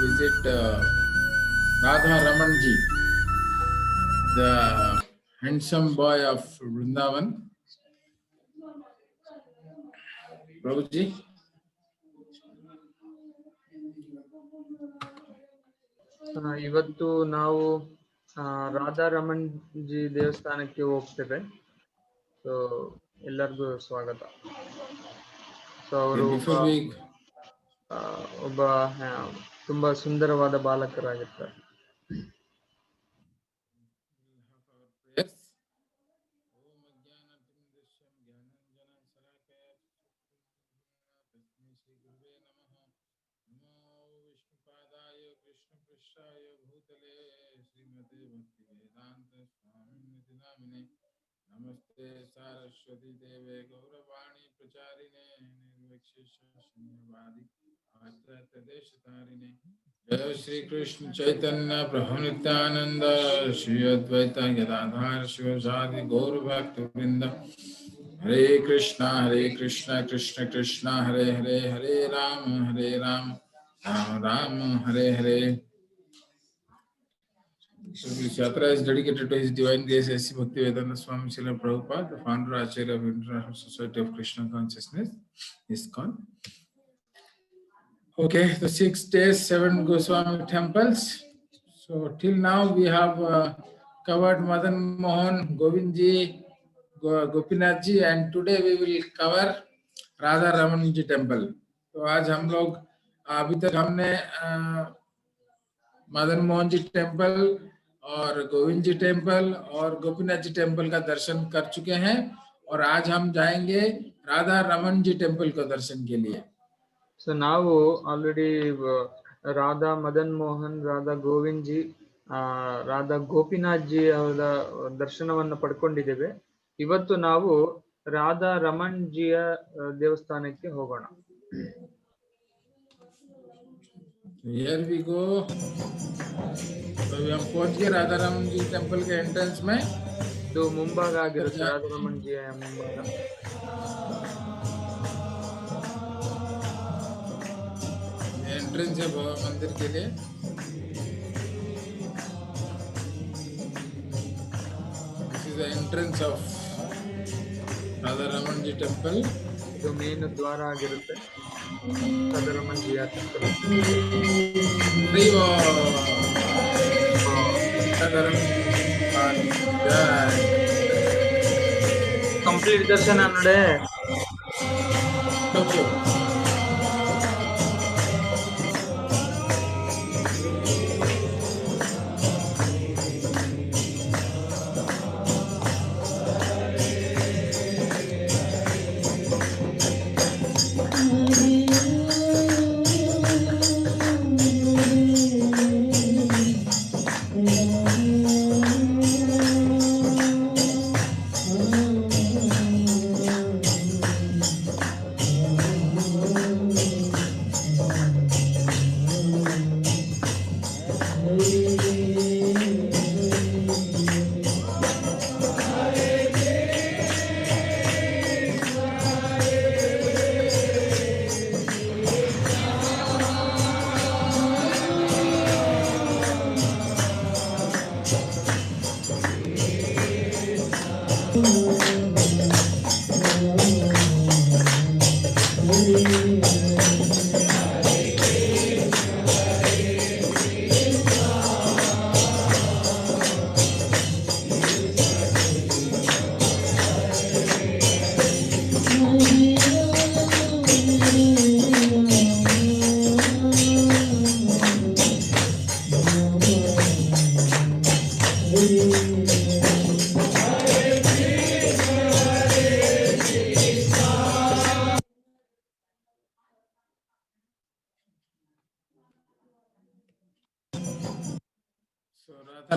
visit Radha Ramanji, the handsome boy of Vrindavan. Prabhuji. ಇವತ್ತು ನಾವು Radha Raman G ದೇವಸ್ಥಾನಕ್ಕೆ ಹೋಗ್ತೇವೆ. ಸೊ ಎಲ್ಲರಿಗೂ ಸ್ವಾಗತ. ಸೊ ಅವರು ಒಬ್ಬ ತುಂಬಾ ಸುಂದರವಾದ ಬಾಲಕರಾಗಿರ್ತಾರೆ. नमस्ते सारस्वती देवे गौरवाणी प्रचारिणे निर्विशेष शून्यवादी आद्यदेश तारिणे जय श्री कृष्ण चैतन्य प्रभु नित्यानंद श्री अद्वैत गदाधर शिवसादि गौर भक्त वृंद हरे Krishna Krishna Krishna Hare Hare Hare Ram Ram Ram Hare Hare. So this yatra is dedicated to His Divine Grace A.C. Bhaktivedanta Swami Srila Prabhupada, the founder Acharya of International Society of Krishna Consciousness, ISKCON. Okay, the 6 days, 7 Goswami temples. So till now we have covered Madan Mohan, Govindji, Gopinathji, and today we will cover Radha Ramanji temple. तो आज हम लोग अभी तक हमने Madan Mohan ji temple और गोविंद जी temple और Gopinath ji temple का दर्शन कर चुके हैं और आज हम जाएंगे राधा रमन जी टेम्पल का दर्शन के लिए. ಸೊ ನಾವು already Radha Madan Mohan, Radha Govind G, Radha Gopinath G ಅವರ ದರ್ಶನವನ್ನು ಪಡ್ಕೊಂಡಿದ್ದೇವೆ. ಇವತ್ತು ನಾವು ರಾಧಾ ರಮಣ್ ಜಿಯ ದೇವಸ್ಥಾನಕ್ಕೆ ಹೋಗೋಣ. Here we go. तो हम पहुंच गए राधा रमन जी टेम्पल के एंट्रेंस में. ಇದು ಮುಂಭಾಗ ಆಗಿರುತ್ತೆ ರಾಧಾ ರಮಣ್ ಜಿಯ ಮುಂಭಾಗ. एंट्रेंस है मंदिर के लिए. This is the entrance of Radha Raman ji temple. ಇದು ಮೇನ್ ದ್ವಾರ ಆಗಿರುತ್ತೆ ರಾಧಾ ರಮಣ್ ಜಿಯ ಟೆಂಪಲ್. ಕಂಪ್ಲೀಟ್ ದರ್ಶನ ನೋಡೆ.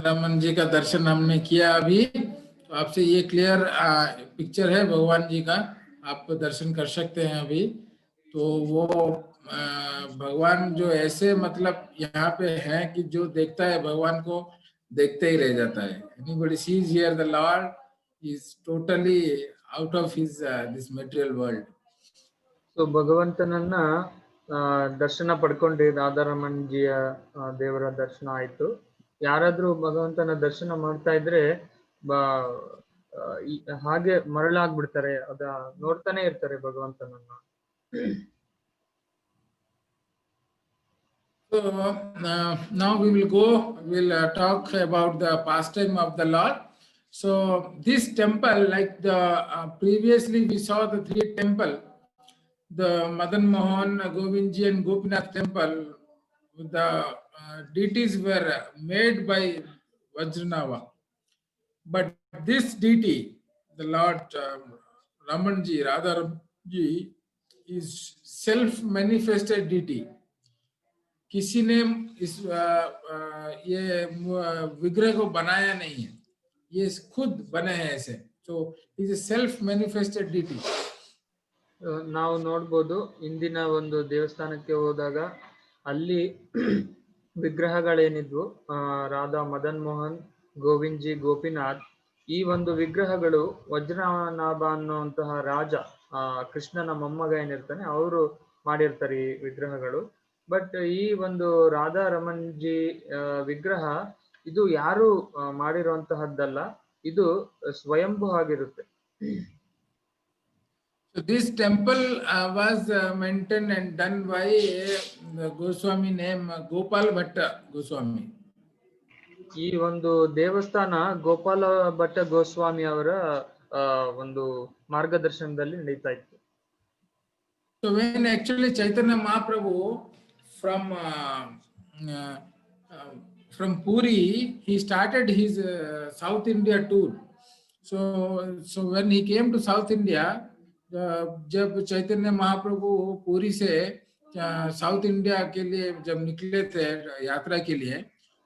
रमन जी का दर्शन हमने किया अभी. तो आपसे ये क्लियर पिक्चर है भगवान जी का, आप दर्शन कर सकते हैं अभी. तो वो भगवान जो ऐसे मतलब यहाँ पे है कि जो देखता है भगवान को देखते ही रह जाता है. Anybody sees here the Lord is totally out of his this material world. So ಭಗವಂತನನ್ನ ದರ್ಶನ ಪಡ್ಕೊಂಡ್ರಿ. ರಾಧಾರಮಣ್ಜಿಯ ದೇವರ ದರ್ಶನ ಆಯ್ತು. ಯಾರಾದ್ರೂ ಭಗವಂತನ ದರ್ಶನ ಮಾಡ್ತಾ ಇದ್ರೆ ಹಾಗೆ ಮರಳಾಗ್ಬಿಡ್ತಾರೆ, ನೋಡ್ತಾನೆ ಇರ್ತಾರೆ ಭಗವಂತನನ್ನ. So now we'll talk about the pastime of the Lord. So this temple, like the previously we saw the three temple, the Madan Mohan, Govindji and Gopinath temple, the deities were made by Vajranava. But this deity, the Lord Ramanji, Radharamji, is self-manifested deity. किसी ने इस ये विग्रह को बनाया नहीं है, ये खुद बने हैं ऐसे. So is a self manifested deity. ನಾವು ನೋಡ್ಬೋದು, ಇಂದಿನ ಒಂದು ದೇವಸ್ಥಾನಕ್ಕೆ ಹೋದಾಗ ಅಲ್ಲಿ ವಿಗ್ರಹಗಳೇನಿದ್ವು, ರಾಧಾ, ಮದನ್ ಮೋಹನ್, ಗೋವಿಂದ್ಜಿ, ಗೋಪಿನಾಥ್, ಈ ಒಂದು ವಿಗ್ರಹಗಳು ವಜ್ರನಾಭ ಅನ್ನುವಂತಹ ರಾಜ, ಕೃಷ್ಣನ ಮೊಮ್ಮಗ ಏನಿರ್ತಾನೆ ಅವರು ಮಾಡಿರ್ತಾರೆ ಈ ವಿಗ್ರಹಗಳು. ಬಟ್ ಈ ಒಂದು ರಾಧಾ ರಮಣ್ಜಿ ವಿಗ್ರಹ ಇದು ಯಾರು ಮಾಡಿರುವಂತಹದ್ದಲ್ಲ, ಇದು ಸ್ವಯಂಭೂ ಆಗಿರುತ್ತೆ. So this temple was maintained and done by the Goswami named Gopal Bhatta Goswami. ಈ ಒಂದು ದೇವಸ್ಥಾನ ಗೋಪಾಲ ಭಟ್ಟ ಗೋಸ್ವಾಮಿ ಅವರ ಒಂದು ಮಾರ್ಗದರ್ಶನದಲ್ಲಿ ನಡೀತಾ ಇತ್ತು. So when actually Chaitanya Mahaprabhu from Puri, he started his South India tour. So when he came to South India, जब चैतन्य महाप्रभु पुरी से साउथ इंडिया के लिए जब निकले थे यात्रा के लिए,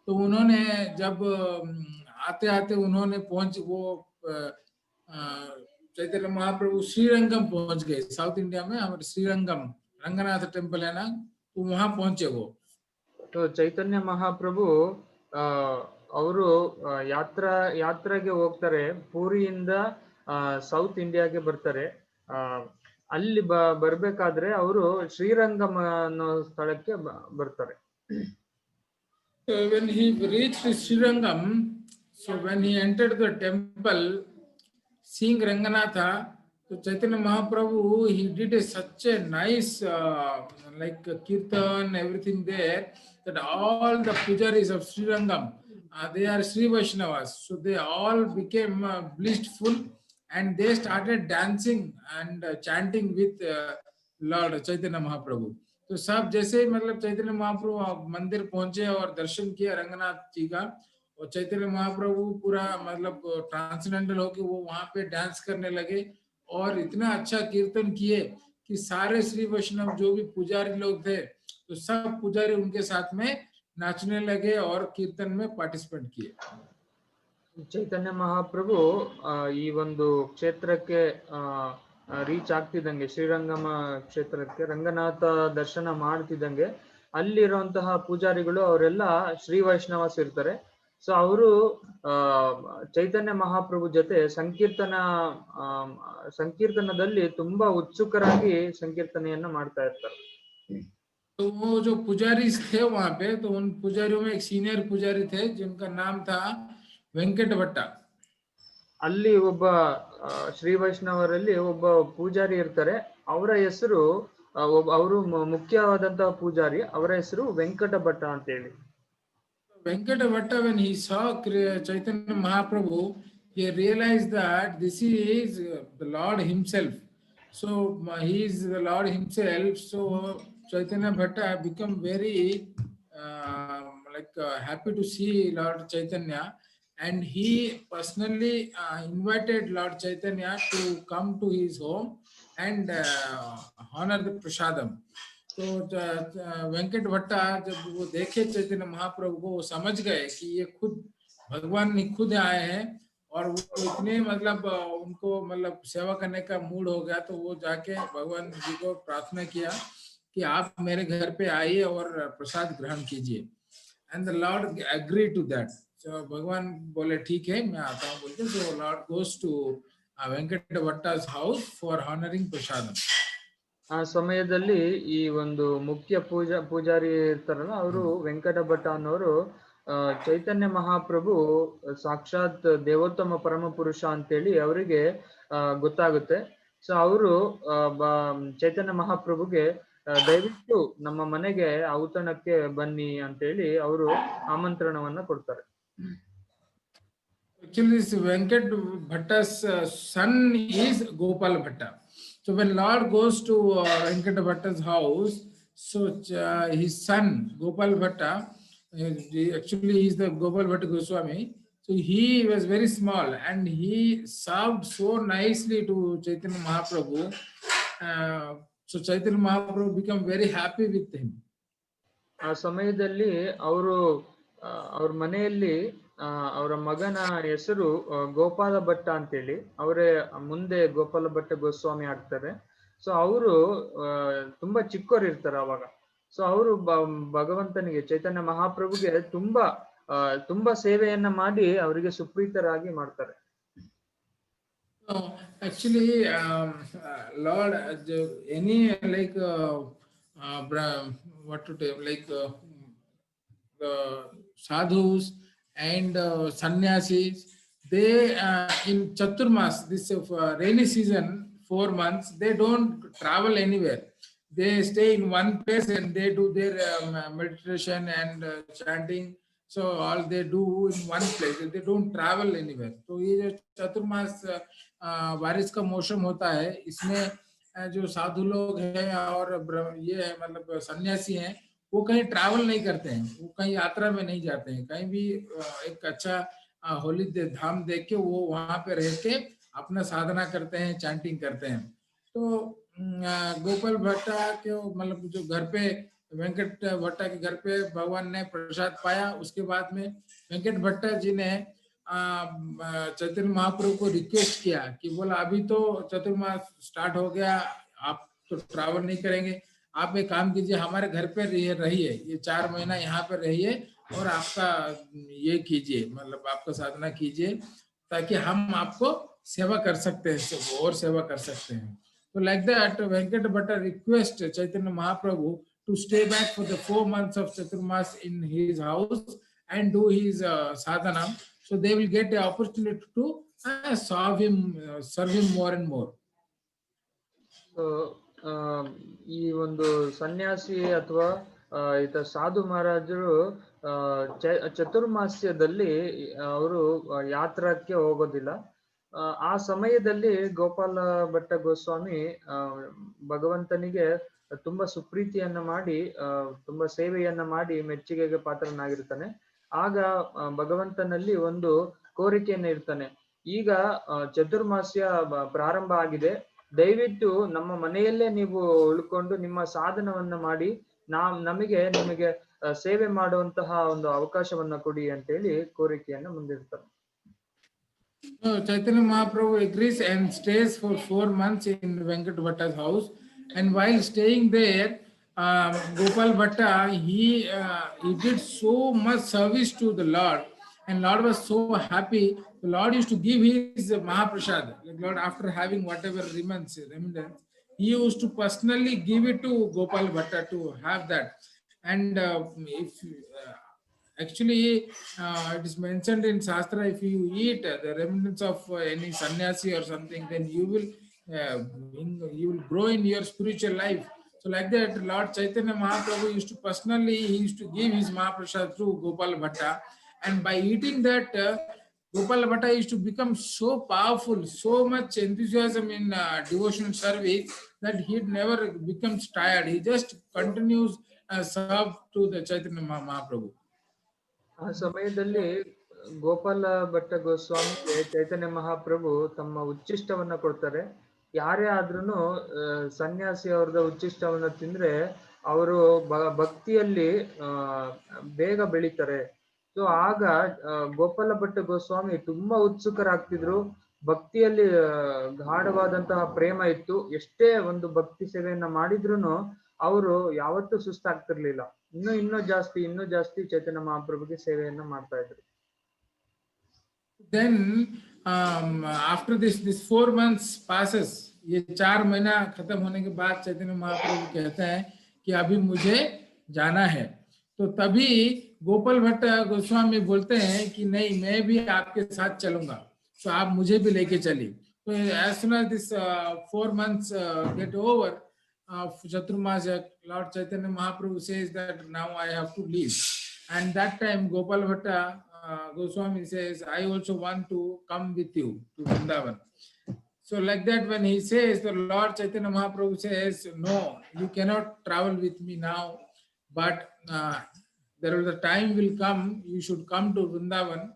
तो उन्होंने जब आते आते उन्होंने चैतन्य महाप्रभु श्रीरंगम पहुंच गए. साउथ इंडिया में हमारे श्रीरंगम रंगनाथ टेम्पल है ना, तो वहां पहुंचे वो. तो चैतन्य महाप्रभु ಅವರು ಯಾತ್ರೆಗೆ ಹೋಗ್ತಾರೆ. ಪೂರಿಯಿಂದ ಸೌತ್ ಇಂಡಿಯಾಗೆ ಬರ್ತಾರೆ. ಅಲ್ಲಿ ಬರ್ಬೇಕಾದ್ರೆ ಅವರು ಶ್ರೀರಂಗಂ ಅನ್ನೋ ಸ್ಥಳಕ್ಕೆ ಬರ್ತಾರೆ. So when he reached Srirangam, so when he entered the temple, seeing Ranganatha, so Chaitanya Mahaprabhu, he did such a nice like kirtan, everything there, that all the pujaris of Srirangam, they are Sri Vaishnavas, so they all became blissful and they started dancing and chanting with Lord Chaitanya Mahaprabhu. तो सब जैसे ही मतलब चैतन्य महाप्रभु मंदिर पहुंचे और दर्शन किया रंगनाथ जी का, और चैतन्य महाप्रभु पूरा मतलब ट्रांसेंडेंटल होके वो वहां पे डांस करने लगे और इतना अच्छा कीर्तन किए कि सारे श्री वैष्णव जो भी पुजारी लोग थे, तो सब पुजारी उनके साथ में नाचने लगे और कीर्तन में पार्टिसिपेट किए. ಚೈತನ್ಯ ಮಹಾಪ್ರಭು ಈ ಒಂದು ಕ್ಷೇತ್ರಕ್ಕೆ ರೀಚ್ ಆಗ್ತಿದ್ದಂಗೆ, ಶ್ರೀರಂಗಮ ಕ್ಷೇತ್ರಕ್ಕೆ ರಂಗನಾಥ ದರ್ಶನ ಮಾಡ್ತಿದ್ದಂಗೆ ಅಲ್ಲಿರುವಂತಹ ಪೂಜಾರಿಗಳು ಅವರೆಲ್ಲ ಶ್ರೀ ವೈಷ್ಣವಸ್ ಇರ್ತಾರೆ. ಸೊ ಅವರು ಚೈತನ್ಯ ಮಹಾಪ್ರಭು ಜೊತೆ ಸಂಕೀರ್ತನದಲ್ಲಿ ತುಂಬಾ ಉತ್ಸುಕರಾಗಿ ಸಂಕೀರ್ತನೆಯನ್ನ ಮಾಡ್ತಾ ಇರ್ತಾರೆ. तो वो जो पुजारी थे वहां पे, तो उन पुजारियों में एक सीनियर पुजारी थे जिनका नाम था ವೆಂಕಟ ಭಟ್ಟ. ಅಲ್ಲಿ ಒಬ್ಬ ಶ್ರೀ ವೈಷ್ಣವರಲ್ಲಿ ಒಬ್ಬ ಪೂಜಾರಿ ಇರ್ತಾರೆ. ಅವರ ಹೆಸರು ಅವರು ಮುಖ್ಯವಾದಂತಹ ಪೂಜಾರಿ, ಅವರ ಹೆಸರು ವೆಂಕಟ ಭಟ್ಟ ಅಂತ ಹೇಳಿ. Venkata Bhatta, when he saw Chaitanya Mahaprabhu, he realized that this is the Lord himself. So he is the Lord himself. So Chaitanya Bhatta become very happy to see Lord Chaitanya. And he personally invited Lord Chaitanya to come to his home and honor the prasadam. तो वेंकट भट्टा जब वो देखे चैतन्य महाप्रभु को, वो समझ गए कि ये खुद भगवान ने खुद आए हैं, और वो इतने मतलब उनको मतलब सेवा करने का मूड हो गया. तो वो जाके भगवान जी को प्रार्थना किया कि आप मेरे घर पे आइए और प्रसाद ग्रहण कीजिए. And the Lord agreed to that. So भगवान बोले ठीक है मैं आता हूँ बोलते. So Lord goes to Venkata Bhatta's house for honoring prasadam. ಆ ಸಮಯದಲ್ಲಿ ಈ ಒಂದು ಮುಖ್ಯ ಪೂಜಾರಿ ಇರ್ತಾರಲ್ಲ ಅವರು ವೆಂಕಟ ಭಟ್ಟ ಅನ್ನೋರು ಚೈತನ್ಯ ಮಹಾಪ್ರಭು ಸಾಕ್ಷಾತ್ ದೇವೋತ್ತಮ ಪರಮ ಪುರುಷ ಅಂತೇಳಿ ಅವರಿಗೆ ಗೊತ್ತಾಗುತ್ತೆ. ಸೊ ಅವರು ಚೈತನ್ಯ ಮಹಾಪ್ರಭುಗೆ ದಯವಿಟ್ಟು ನಮ್ಮ ಮನೆಗೆ ಔತಣಕ್ಕೆ ಬನ್ನಿ ಅಂತೇಳಿ ಅವರು ಆಮಂತ್ರಣವನ್ನ ಕೊಡ್ತಾರೆ. Actually, this Venkat Bhatta's son is Gopal Bhatta. So when Lord goes to Venkat Bhatta's house, so his son Gopal Bhatta, actually he is the Gopal Bhatta Goswami. So he was very small and he served so nicely to Chaitanya Mahaprabhu. So Chaitanya Mahaprabhu became very happy with him. ಆ ಸಮಯದಲ್ಲಿ ಅವರು ಅವ್ರ ಮನೆಯಲ್ಲಿ ಅವರ ಮಗನ ಹೆಸರು ಗೋಪಾಲ ಭಟ್ಟ ಅಂತೇಳಿ, ಅವರೇ ಮುಂದೆ ಗೋಪಾಲ ಭಟ್ಟ ಗೋಸ್ವಾಮಿ ಆಗ್ತಾರೆ. ಸೊ ಅವರು ತುಂಬಾ ಚಿಕ್ಕವರು ಇರ್ತಾರೆ ಅವಾಗ. ಸೊ ಅವರು ಭಗವಂತನಿಗೆ ಚೈತನ್ಯ ಮಹಾಪ್ರಭುಗೆ ತುಂಬಾ ಸೇವೆಯನ್ನ ಮಾಡಿ ಅವರಿಗೆ ಸುಪ್ರೀತರಾಗಿ ಮಾಡ್ತಾರೆ. Actually, Lord, any like what to tell, like sadhus and sannyasis, they in Chaturmas, this rainy season, 4 months, they don't travel anywhere. They stay in one place and they do their meditation and chanting. So all they do in one place, they don't travel anywhere. So ये चतुर्मास बारिश का मौसम होता है, इसमें जो साधु लोग हैं और ये मतलब सन्यासी हैं, वो कहीं ट्रैवल नहीं करते हैं, वो कहीं यात्रा में नहीं जाते हैं, कहीं भी एक अच्छा होली धाम देख के वो वहां पे रह के अपना साधना करते हैं, चैंटिंग करते हैं. तो गोपाल भट्टा के मतलब जो घर पे वेंकट भट्टा के घर पे भगवान ने प्रसाद पाया, उसके बाद में वेंकट भट्टा जी ने चैतन्य महाप्रभु को रिक्वेस्ट किया कि बोला अभी तो चतुर्मास स्टार्ट हो गया, आप तो ट्रैवल नहीं करेंगे, आप एक काम कीजिए, हमारे घर पे रहिए, ये 4 महीना यहाँ पर रहिए और आपका ये कीजिए, मतलब आपका साधना कीजिए, ताकि हम आपको सेवा कर सकते हैं, और सेवा कर सकते हैं. So like that, Venkat Bhatta request Chaitanya Mahaprabhu to stay back for the 4 months of Chaturmas in his house and do his sadhana. So they will get the opportunity to serve him more and more. So ಈ ಒಂದು ಸನ್ಯಾಸಿ ಅಥವಾ ಈತ ಸಾಧು ಮಹಾರಾಜರು ಚತುರ್ಮಾಸ್ಯದಲ್ಲಿ ಅವರು ಯಾತ್ರಕ್ಕೆ ಹೋಗೋದಿಲ್ಲ. ಆ ಸಮಯದಲ್ಲಿ ಗೋಪಾಲ ಭಟ್ಟ ಗೋಸ್ವಾಮಿ ಭಗವಂತನಿಗೆ ತುಂಬಾ ಸುಪ್ರೀತಿಯನ್ನ ಮಾಡಿ ತುಂಬಾ ಸೇವೆಯನ್ನ ಮಾಡಿ ಮೆಚ್ಚುಗೆಗೆ ಪಾತ್ರನಾಗಿರ್ತಾನೆ. ಆಗ ಭಗವಂತನಲ್ಲಿ ಒಂದು ಕೋರಿಕೆಯನ್ನ ಇರ್ತಾನೆ, ಈಗ ಚತುರ್ಮಾಸ್ಯ ಪ್ರಾರಂಭ ಆಗಿದೆ, ದಯವಿಟ್ಟು ನಮ್ಮ ಮನೆಯಲ್ಲೇ ನೀವು ಉಳ್ಕೊಂಡು ನಿಮ್ಮ ಸಾಧನವನ್ನ ಮಾಡಿ ನಿಮಗೆ ಸೇವೆ ಮಾಡುವಂತಹ ಒಂದು ಅವಕಾಶವನ್ನ ಕೊಡಿ ಅಂತೇಳಿ ಕೋರಿಕೆಯನ್ನ ಮುಂದಿರ್ತಾರೆ. So Chaitanya Mahaprabhu agrees and stays for 4 months in Venkat Bhatta's house, and while staying there, Gopal Bhatta he did so much service to the Lord, and Lord was so happy. The Lord used to give his Mahaprasad. Lord, after having whatever remnants, he used to personally give it to Gopal Bhatta to have that. And if actually it is mentioned in Shastra, if you eat the remnants of any sannyasi or something, then you will grow in your spiritual life. So like that, Lord Chaitanya Mahaprabhu used to personally, he used to give his Mahaprasad to Gopal Bhatta, and by eating that, Gopal Bhatta used to become so powerful, so much enthusiasm in devotional service that he never becomes tired. He just continues serve to the Chaitanya Mahaprabhu. ಆ ಸಮಯದಲ್ಲಿ ಗೋಪಾಲ ಭಟ್ಟ ಗೋಸ್ವಾಮಿಗೆ ಚೈತನ್ಯ ಮಹಾಪ್ರಭು ತಮ್ಮ ಉಚ್ಚಿಷ್ಟವನ್ನ ಕೊಡ್ತಾರೆ. ಯಾರೇ ಆದ್ರೂ ಸನ್ಯಾಸಿ ಅವ್ರದ ಉಚ್ಚಿಷ್ಟವನ್ನ ತಿಂದ್ರೆ ಅವರು ಭಕ್ತಿಯಲ್ಲಿ ಬೇಗ ಬೆಳೀತಾರೆ. ಸೊ ಆಗ ಗೋಪಾಲ ಭಟ್ಟ ಗೋಸ್ವಾಮಿ ತುಂಬಾ ಉತ್ಸುಕರಾಗ್ತಿದ್ರು, ಭಕ್ತಿಯಲ್ಲಿ ಗಾಢವಾದಂತಹ ಪ್ರೇಮ ಇತ್ತು. ಎಷ್ಟೇ ಒಂದು ಭಕ್ತಿ ಸೇವೆಯನ್ನ ಮಾಡಿದ್ರು ಅವರು ಯಾವತ್ತೂ ಸುಸ್ತಾಗ್ತಿರ್ಲಿಲ್ಲ. ಇನ್ನೂ ಜಾಸ್ತಿ ಚೈತನ್ಯ ಮಹಾಪ್ರಭುಗೆ ಸೇವೆಯನ್ನ ಮಾಡ್ತಾ ಇದ್ರು. Then after this 4 months passes, ये 4 महीना खत्म होने के बाद चैतन्य महाप्रभु कहते हैं कि अभी मुझे जाना है। तो तभी गोपाल भट्ट गोस्वामी बोलते हैं कि नहीं, मैं भी आपके साथ चलूंगा, तो आप मुझे भी लेके चलिए। तो as soon as this 4 months get over, Chaturmas, Lord Chaitanya Mahaprabhu says that now I have to leave. And that time Gopal Bhatta Goswami says, I also want to come with you to Vrindavan. So like that, when he says, the Lord Chaitanya Mahaprabhu says, no, you cannot travel with me now, but there will the time will come, you should come to Vrindavan.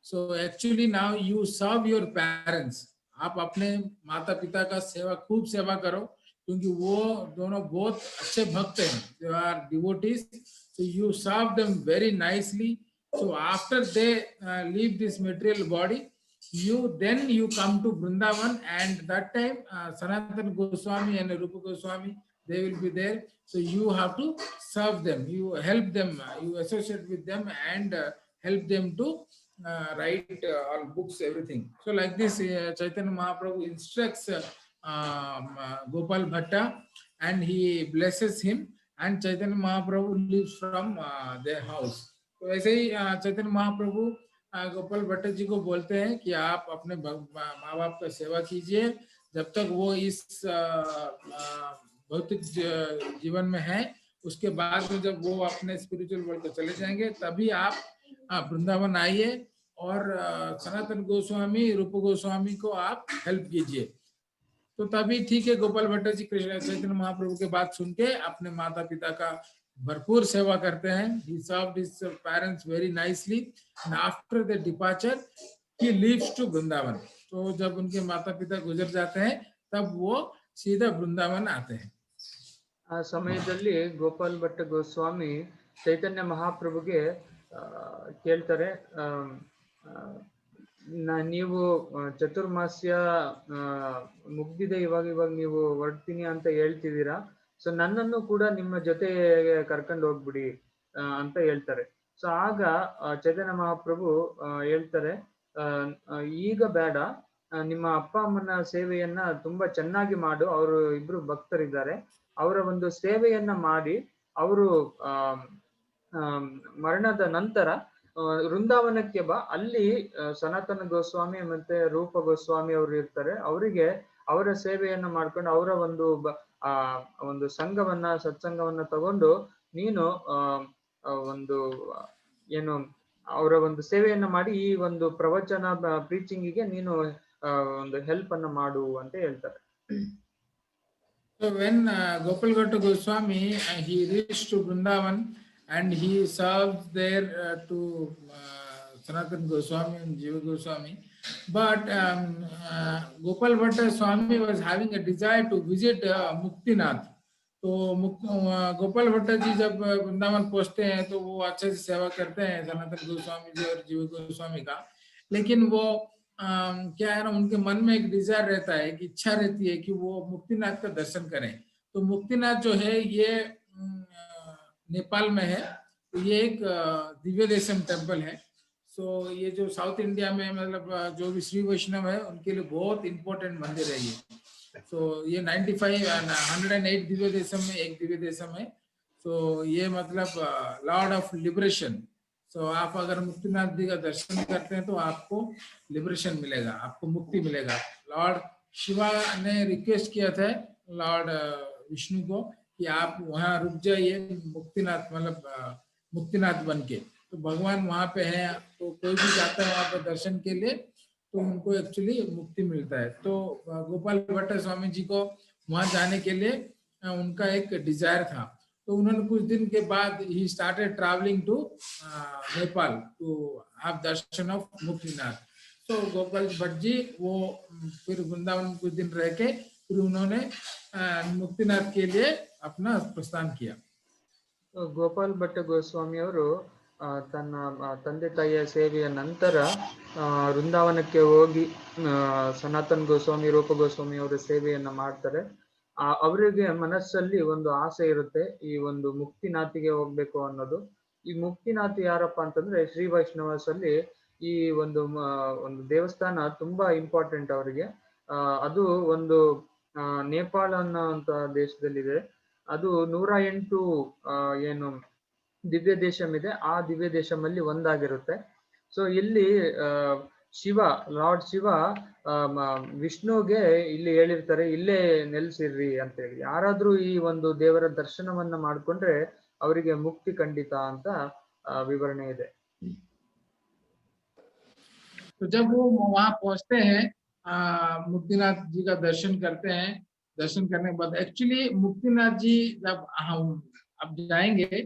So actually now you serve your parents. आप अपने माता पिता का सेवा, खूब सेवा करो, क्योंकि वो दोनों बहुत अच्छे भक्त हैं, they are devotees. So you serve them very nicely. So after they leave this material body, you come to Vrindavan, and that time Sanatana Goswami and Rupa Goswami, they will be there. So you have to serve them, you help them, you associate with them, and help them to write all books, everything. So like this, Chaitanya Mahaprabhu instructs Gopal Bhatta, and he blesses him, and Chaitanya Mahaprabhu leaves from their house. तो ऐसे ही चैतन्य महाप्रभु गोपाल भट्ट जी को बोलते हैं कि आप अपने माँ बाप का सेवा कीजिए जब तक वो इस भौतिक जीवन में है। उसके बाद में जब वो अपने स्पिरिचुअल वर्ल्ड को चले जाएंगे, तभी आप वृंदावन आइए और सनातन गोस्वामी, रूप गोस्वामी को आप हेल्प कीजिए। तो तभी ठीक है, गोपाल भट्ट जी कृष्ण चैतन्य महाप्रभु के बात सुन के अपने माता पिता का भरपूर सेवा करते हैं। He served his parents very nicely, and after the departure he leaves to Vrindavan. तो जब उनके माता पिता गुजर जाते हैं, तब वो सीधा वृंदावन आते हैं। ಆ ಸಮಯದಲ್ಲಿ ಗೋಪಾಲ್ ಭಟ್ಟ ಗೋಸ್ವಾಮಿ ಚೈತನ್ಯ ಮಹಾಪ್ರಭುಗೆ ಕೇಳ್ತಾರೆ, ನೀವು ಚತುರ್ಮಾಸ್ಯ ಮುಗ್ದಿದೆ, ಇವಾಗ ನೀವು ಹೊರಡ್ತೀನಿ ಅಂತ ಹೇಳ್ತಿದ್ದೀರಾ, ಸೊ ನನ್ನನ್ನು ಕೂಡ ನಿಮ್ಮ ಜೊತೆಗೆ ಕರ್ಕೊಂಡು ಹೋಗ್ಬಿಡಿ ಅಂತ ಹೇಳ್ತಾರೆ. ಸೊ ಆಗ ಚೈತನ್ಯ ಮಹಾಪ್ರಭು ಹೇಳ್ತಾರೆ, ಈಗ ಬೇಡ, ನಿಮ್ಮ ಅಪ್ಪ ಅಮ್ಮನ ಸೇವೆಯನ್ನ ತುಂಬಾ ಚೆನ್ನಾಗಿ ಮಾಡು, ಅವರು ಇಬ್ರು ಭಕ್ತರಿದ್ದಾರೆ, ಅವರ ಒಂದು ಸೇವೆಯನ್ನ ಮಾಡಿ ಅವರು ಮರಣದ ನಂತರ ವೃಂದಾವನಕ್ಕೆ ಬಾ, ಅಲ್ಲಿ ಸನಾತನ ಗೋಸ್ವಾಮಿ ಮತ್ತೆ ರೂಪ ಗೋಸ್ವಾಮಿ ಅವರು ಇರ್ತಾರೆ, ಅವರಿಗೆ ಅವರ ಸೇವೆಯನ್ನ ಮಾಡ್ಕೊಂಡು ಅವರ ಒಂದು ಸಂಘವನ್ನ, ಸತ್ಸಂಗವನ್ನ ತಗೊಂಡು ನೀನು ಒಂದು ಏನು ಅವರ ಒಂದು ಸೇವೆಯನ್ನ ಮಾಡಿ ಈ ಒಂದು ಪ್ರವಚನ ಪ್ರೀಚಿಂಗಿಗೆ ನೀನು ಒಂದು ಹೆಲ್ಪ್ ಅನ್ನ ಮಾಡು ಅಂತ ಹೇಳ್ತಾರೆ. So when Gopal Bhatta Goswami he reached to Vrindavan and he served there to Sanatana Goswami and Jiva Goswami, but Gopal Bhatta Swami was having a desire to visit Muktinath. तो गोपाल भट्ट जी जब वृंदावन पहुंचते हैं तो वो अच्छे से सेवा करते हैं सनातन गोस्वामी जी और जीव गोस्वामी का, लेकिन वो क्या है ना, उनके मन में एक डिजायर रहता है, कि इच्छा रहती है कि वो मुक्तिनाथ का दर्शन करें। तो मुक्तिनाथ जो है ये नेपाल में है, तो ये एक दिव्य देशम टेम्पल है। सो ये जो साउथ इंडिया में मतलब जो भी श्री वैष्णव है उनके लिए बहुत इंपॉर्टेंट मंदिर है ये। सो ये 95 and 108 दिव्य देशम में एक दिव्य देशम है। सो ये मतलब लॉर्ड ऑफ लिबरेशन। सो आप अगर मुक्तिनाथ जी का दर्शन करते हैं तो आपको लिबरेशन मिलेगा, आपको मुक्ति मिलेगा। लॉर्ड शिवा ने रिक्वेस्ट किया था लॉर्ड विष्णु को कि आप वहाँ रुक जाइए मुक्तिनाथ, मतलब मुक्तिनाथ बन के। तो भगवान वहाँ पे है, तो कोई भी जाता है वहाँ पे दर्शन के लिए तो उनको एक्चुअली मुक्ति मिलता है। तो गोपाल भट्ट स्वामी जी को वहाँ जाने के लिए उनका एक डिजायर था। तो उन्होंने कुछ दिन के बाद ही started travelling to Nepal to have darshan of Muktinath. तो गोपाल भट्ट जी वो फिर वृंदावन कुछ दिन रह के फिर उन्होंने मुक्तिनाथ के लिए अपना प्रस्थान किया। ಗೋಪಾಲ್ ಭಟ್ಟ ಗೋಸ್ವಾಮಿ ಅವರು ತನ್ನ ತಂದೆ ತಾಯಿಯ ಸೇವೆಯ ನಂತರ ವೃಂದಾವನಕ್ಕೆ ಹೋಗಿ ಸನಾತನ್ ಗೋಸ್ವಾಮಿ, ರೂಪ ಗೋಸ್ವಾಮಿ ಅವರ ಸೇವೆಯನ್ನ ಮಾಡ್ತಾರೆ. ಅವರಿಗೆ ಮನಸ್ಸಲ್ಲಿ ಒಂದು ಆಸೆ ಇರುತ್ತೆ, ಈ ಒಂದು ಮುಕ್ತಿನಾಥಿಗೆ ಹೋಗ್ಬೇಕು ಅನ್ನೋದು. ಈ ಮುಕ್ತಿನಾಥಿ ಯಾರಪ್ಪ ಅಂತಂದ್ರೆ ಶ್ರೀ ವೈಷ್ಣವಸ್ ಅಲ್ಲಿ ಈ ಒಂದು ದೇವಸ್ಥಾನ ತುಂಬಾ ಇಂಪಾರ್ಟೆಂಟ್ ಅವರಿಗೆ. ಅದು ಒಂದು ನೇಪಾಳ ಅನ್ನೋಂತ ದೇಶದಲ್ಲಿದೆ. ಅದು 108 ಏನು ದಿವ್ಯ ದೇಶಂ ಇದೆ, ಆ ದಿವ್ಯ ದೇಶಮಲ್ಲಿ ಒಂದಾಗಿರುತ್ತೆ. ಸೊ ಇಲ್ಲಿ ಶಿವ, ಲಾರ್ಡ್ ಶಿವ ವಿಷ್ಣುಗೆ ಇಲ್ಲಿ ಹೇಳಿರ್ತಾರೆ, ಇಲ್ಲೇ ನೆಲೆಸಿರ್ರಿ ಅಂತ ಹೇಳಿ. ಯಾರಾದ್ರೂ ಈ ಒಂದು ದೇವರ ದರ್ಶನವನ್ನ ಮಾಡ್ಕೊಂಡ್ರೆ ಅವರಿಗೆ ಮುಕ್ತಿ ಖಂಡಿತ ಅಂತ ವಿವರಣೆ ಇದೆ. तो जब वो वहां पहुंचते हैं, मुक्तिनाथ जी का दर्शन करते हैं। दर्शन करने के बाद एक्चुअली मुक्तिनाथ जी जब हम अब जाएंगे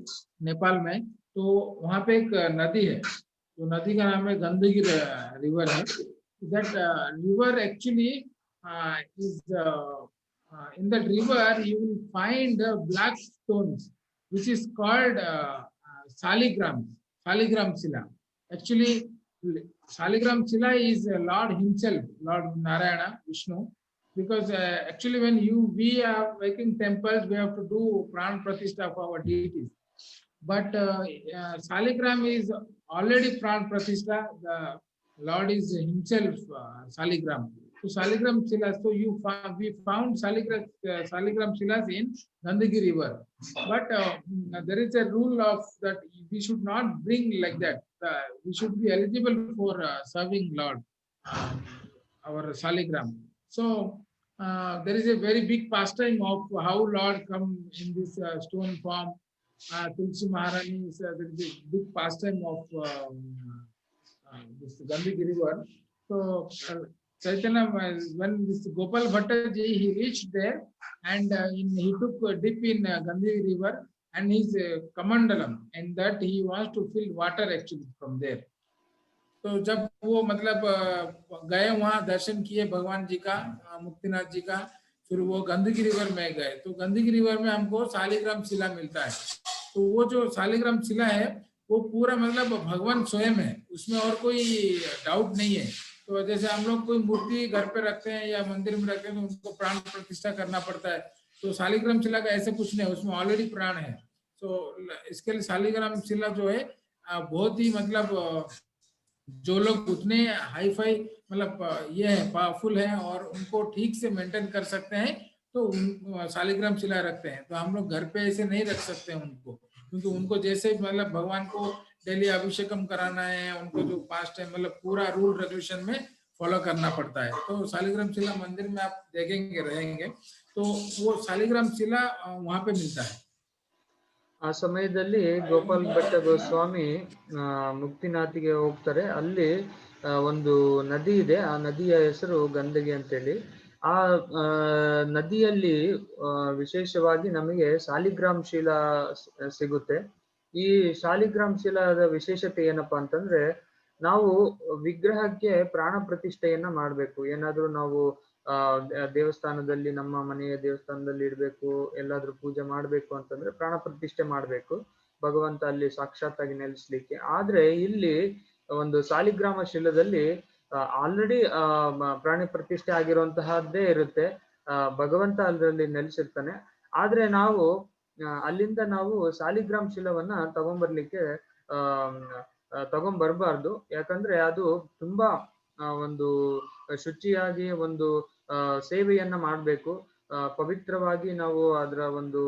नेपाल में, तो वहां पे एक नदी है, तो नदी का नाम है गंदगी रिवर है। That river actually is in that river you will find black stones which is called Saligram Sila. Actually Saligram Sila is Lord himself, Lord Narayana, Vishnu, because actually when we are making temples, we have to do pran pratishtha of our deities. But Saligram is already pran pratishtha. The Lord is himself Saligram. So Saligram Silas, so we found Saligram Silas in Gandagi river. But there is a rule of that we should not bring like that. We should be eligible for serving Lord, our Saligram. So there is a very big pastime of how Lord come in this stone form. Tulsi Maharani, there is a big pastime of this Gandagi river. So Chaitanya, when this Gopal Bhattaji, he reached there and he took a dip in Gandagi river and his kamandalam, and that he wants to fill water actually from there. तो जब वो मतलब गए वहां दर्शन किए भगवान जी का, मुक्तिनाथ जी का, फिर वो गंदगी रिवर में गए, तो गंदगी रिवर में हमको शालिग्राम शिला मिलता है। तो वो जो शालिग्राम शिला है वो पूरा मतलब भगवान स्वयं है, उसमें और कोई डाउट नहीं है। तो जैसे हम लोग कोई मूर्ति घर पे रखते हैं या मंदिर में रखते हैं तो उनको प्राण प्रतिष्ठा करना पड़ता है, तो शालिग्राम शिला का ऐसे कुछ नहीं, उसमें ऑलरेडी प्राण है। तो इसके लिए शालिग्राम शिला जो है बहुत ही मतलब जो लोग उतने हाई फाई मतलब ये है पावरफुल है और उनको ठीक से मेंटेन कर सकते हैं तो शालिग्राम शिला रखते हैं। तो हम लोग घर पे ऐसे नहीं रख सकते हैं उनको, क्योंकि उनको जैसे मतलब भगवान को डेली अभिषेकम कराना है, उनको जो 5 टाइम मतलब पूरा रूल रेगुलेशन में फॉलो करना पड़ता है। तो शालिग्राम शिला मंदिर में आप देखेंगे रहेंगे तो वो शालिग्राम शिला वहां पे मिलता है। ಆ ಸಮಯದಲ್ಲಿ ಗೋಪಾಲ್ ಭಟ್ಟ ಗೋಸ್ವಾಮಿ ಮುಕ್ತಿನಾಥಿಗೆ ಹೋಗ್ತಾರೆ. ಅಲ್ಲಿ ಒಂದು ನದಿ ಇದೆ, ಆ ನದಿಯ ಹೆಸರು ಗಂದಗಿ ಅಂತೇಳಿ. ಆ ನದಿಯಲ್ಲಿ ವಿಶೇಷವಾಗಿ ನಮಗೆ ಶಾಲಿಗ್ರಾಮ್ ಶಿಲಾ ಸಿಗುತ್ತೆ. ಈ ಶಾಲಿಗ್ರಾಮ್ ಶಿಲಾದ ವಿಶೇಷತೆ ಏನಪ್ಪಾ ಅಂತಂದ್ರೆ, ನಾವು ವಿಗ್ರಹಕ್ಕೆ ಪ್ರಾಣ ಪ್ರತಿಷ್ಠೆಯನ್ನ ಮಾಡ್ಬೇಕು. ಏನಾದ್ರೂ ನಾವು ದೇವಸ್ಥಾನದಲ್ಲಿ, ನಮ್ಮ ಮನೆಯ ದೇವಸ್ಥಾನದಲ್ಲಿ ಇಡ್ಬೇಕು, ಎಲ್ಲಾದ್ರೂ ಪೂಜೆ ಮಾಡ್ಬೇಕು ಅಂತಂದ್ರೆ ಪ್ರಾಣ ಪ್ರತಿಷ್ಠೆ ಮಾಡ್ಬೇಕು, ಭಗವಂತ ಅಲ್ಲಿ ಸಾಕ್ಷಾತ್ತಾಗಿ ನೆಲೆಸ್ಲಿಕ್ಕೆ. ಆದ್ರೆ ಇಲ್ಲಿ ಒಂದು ಶಾಲಿಗ್ರಾಮ ಶಿಲದಲ್ಲಿ ಆಲ್ರೆಡಿ ಪ್ರಾಣಿ ಪ್ರತಿಷ್ಠೆ ಆಗಿರುವಂತಹದ್ದೇ ಇರುತ್ತೆ, ಭಗವಂತ ಅದರಲ್ಲಿ ನೆಲೆಸಿರ್ತಾನೆ. ಆದ್ರೆ ನಾವು ಅಲ್ಲಿಂದ ನಾವು ಶಾಲಿಗ್ರಾಮ್ ಶಿಲವನ್ನ ತಗೊಂಡ್ಬರ್ಬಾರ್ದು. ಯಾಕಂದ್ರೆ ಅದು ತುಂಬಾ ಒಂದು ಶುಚಿಯಾಗಿ ಒಂದು ಸೇವೆಯನ್ನ ಮಾಡ್ಬೇಕು, ಪವಿತ್ರವಾಗಿ ನಾವು ಅದರ ಒಂದು